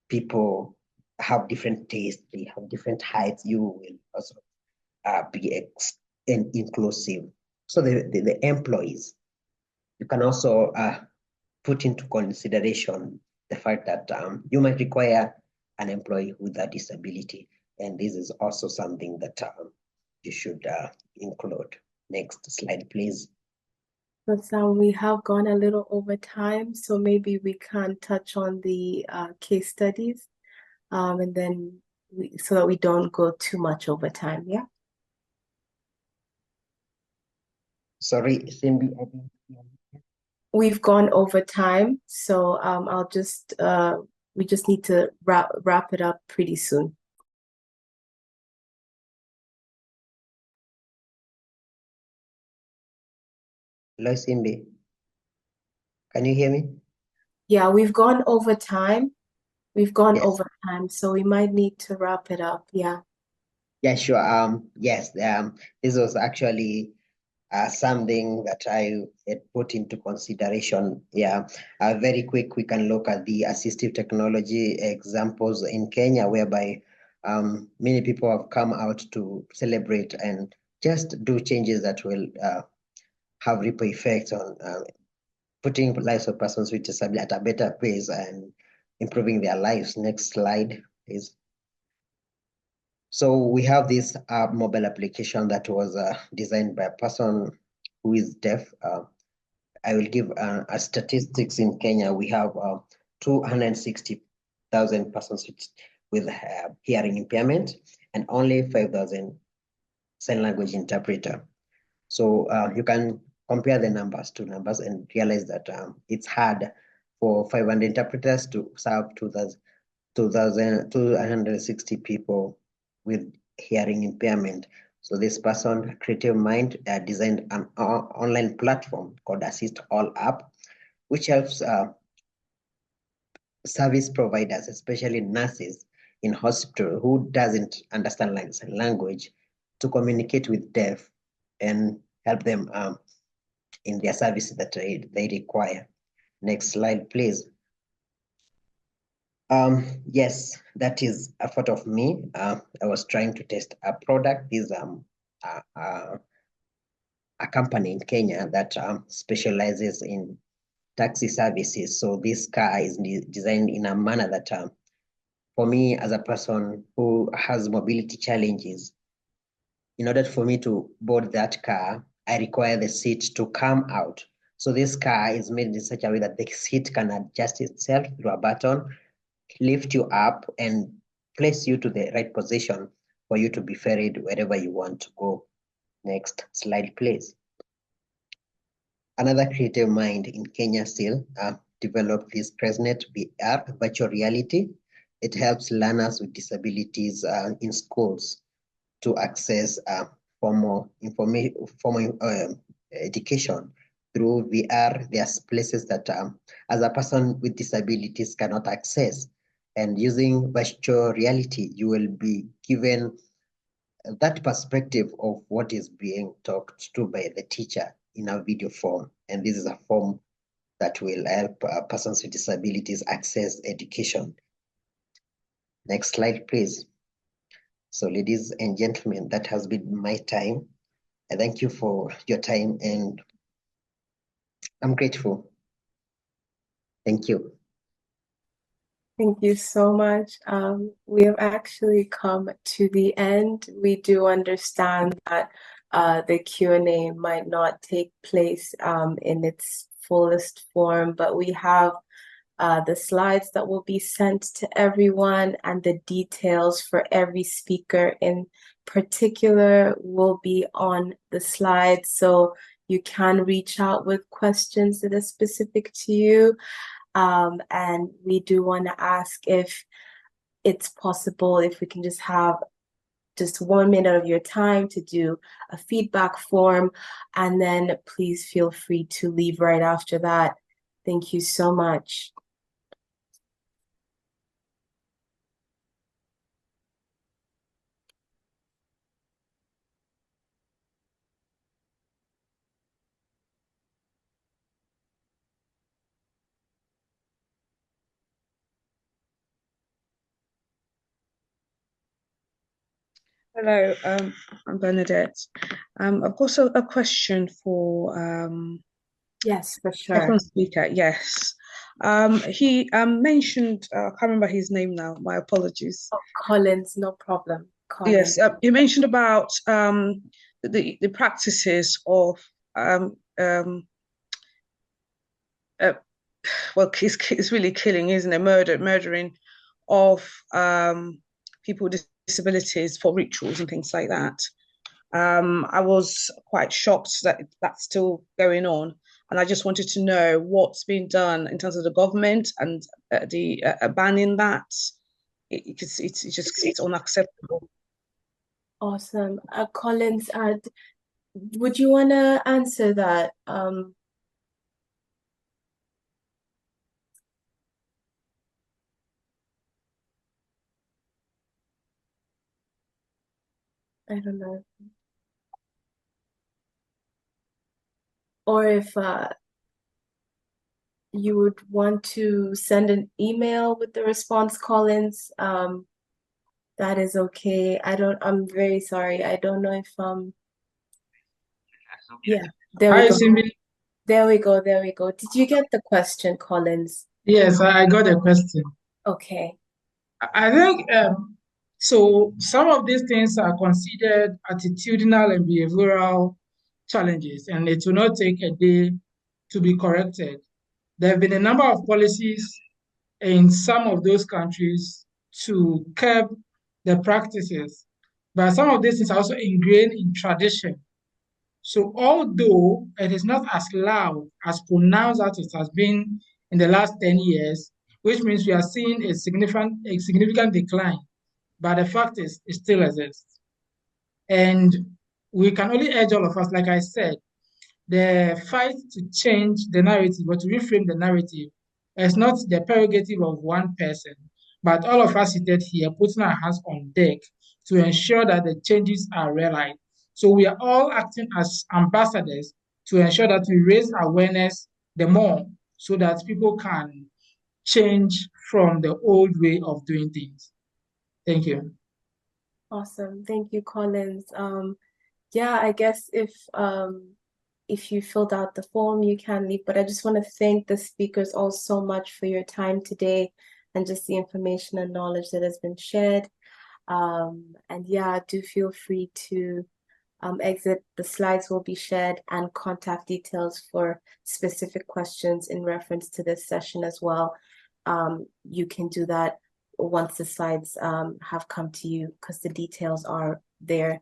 people have different tastes, they have different heights, you will also be inclusive. So the employees, you can also put into consideration the fact that you might require an employee with a disability. And this is also something that you should include. Next slide, please. So we have gone a little over time, so maybe we can touch on the case studies, and then so that we don't go too much over time. Yeah. Sorry, Cindy. We've gone over time, so I'll just we just need to wrap it up pretty soon. Hello, Cindy. Can you hear me? Yeah, we've gone over time. We've gone Yes. over time, so we might need to wrap it up. Yeah. Yeah, sure. Yes. This was actually something that I had put into consideration. Yeah. Very quick, we can look at the assistive technology examples in Kenya, whereby many people have come out to celebrate and just do changes that will have ripple effects on putting lives of persons with disability at a better pace and improving their lives. Next slide, please. So we have this mobile application that was designed by a person who is deaf. I will give a statistics in Kenya. We have 260,000 persons with hearing impairment and only 5,000 sign language interpreter. So you can compare the numbers and realize that it's hard for 500 interpreters to serve 2,260 people with hearing impairment. So this person, Creative Mind, designed an online platform called Assist All App, which helps service providers, especially nurses in hospital who doesn't understand language, to communicate with deaf and help them in their services that they require. Next slide, please. Yes, that is a photo of me. I was trying to test a product. This a company in Kenya that specializes in taxi services. So this car is designed in a manner that for me as a person who has mobility challenges, in order for me to board that car, I require the seat to come out. So this car is made in such a way that the seat can adjust itself through a button, lift you up and place you to the right position for you to be ferried wherever you want to go. Next slide, please. Another creative mind in Kenya still developed this PresNet VR, virtual reality. It helps learners with disabilities in schools to access formal education through VR. There's places that as a person with disabilities cannot access. And using virtual reality, you will be given that perspective of what is being talked to by the teacher in a video form. And this is a form that will help persons with disabilities access education. Next slide, please. So ladies and gentlemen, that has been my time. I thank you for your time and I'm grateful. Thank you. Thank you so much. We have actually come to the end. We do understand that the Q&A might not take place in its fullest form, but we have the slides that will be sent to everyone and the details for every speaker in particular will be on the slides. So you can reach out with questions that are specific to you. And we do want to ask if it's possible if we can just have just 1 minute of your time to do a feedback form, and then please feel free to leave right after that. Thank you so much. Hello, I'm Bernadette. I've got a question for Yes, for sure. second speaker. Yes. He mentioned, I can't remember his name now, my apologies. Oh, Collins, no problem. Collins. Yes, he mentioned about the practices of well, it's really killing, isn't it? Murdering of people with disabilities for rituals and things like that. I was quite shocked that that's still going on, and I just wanted to know what's been done in terms of the government and the banning that. It's unacceptable. Awesome. Collins, would you want to answer that? I don't know. Or if you would want to send an email with the response, Collins, that is okay. I'm very sorry. I don't know if yeah, there we Hi, go. Simbi. There we go. There we go. Did you get the question, Collins? Yes, I got a question. Okay. I think so. Some of these things are considered attitudinal and behavioral challenges, and it will not take a day to be corrected. There have been a number of policies in some of those countries to curb the practices, but some of these things are also ingrained in tradition. So although it is not as loud, as pronounced as it has been in the last 10 years, which means we are seeing a significant decline, but the fact is, it still exists. And we can only urge all of us, like I said, the fight to change the narrative or to reframe the narrative is not the prerogative of one person, but all of us seated here putting our hands on deck to ensure that the changes are realized. So we are all acting as ambassadors to ensure that we raise awareness the more so that people can change from the old way of doing things. Thank you. Awesome. Thank you, Collins. Yeah, I guess if you filled out the form, you can leave, but I just want to thank the speakers all so much for your time today and just the information and knowledge that has been shared. And yeah, do feel free to exit. The slides will be shared and contact details for specific questions in reference to this session as well. You can do that once the slides have come to you because the details are there.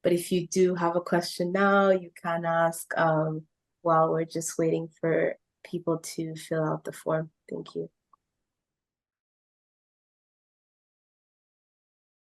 But if you do have a question now, you can ask while we're just waiting for people to fill out the form. Thank you.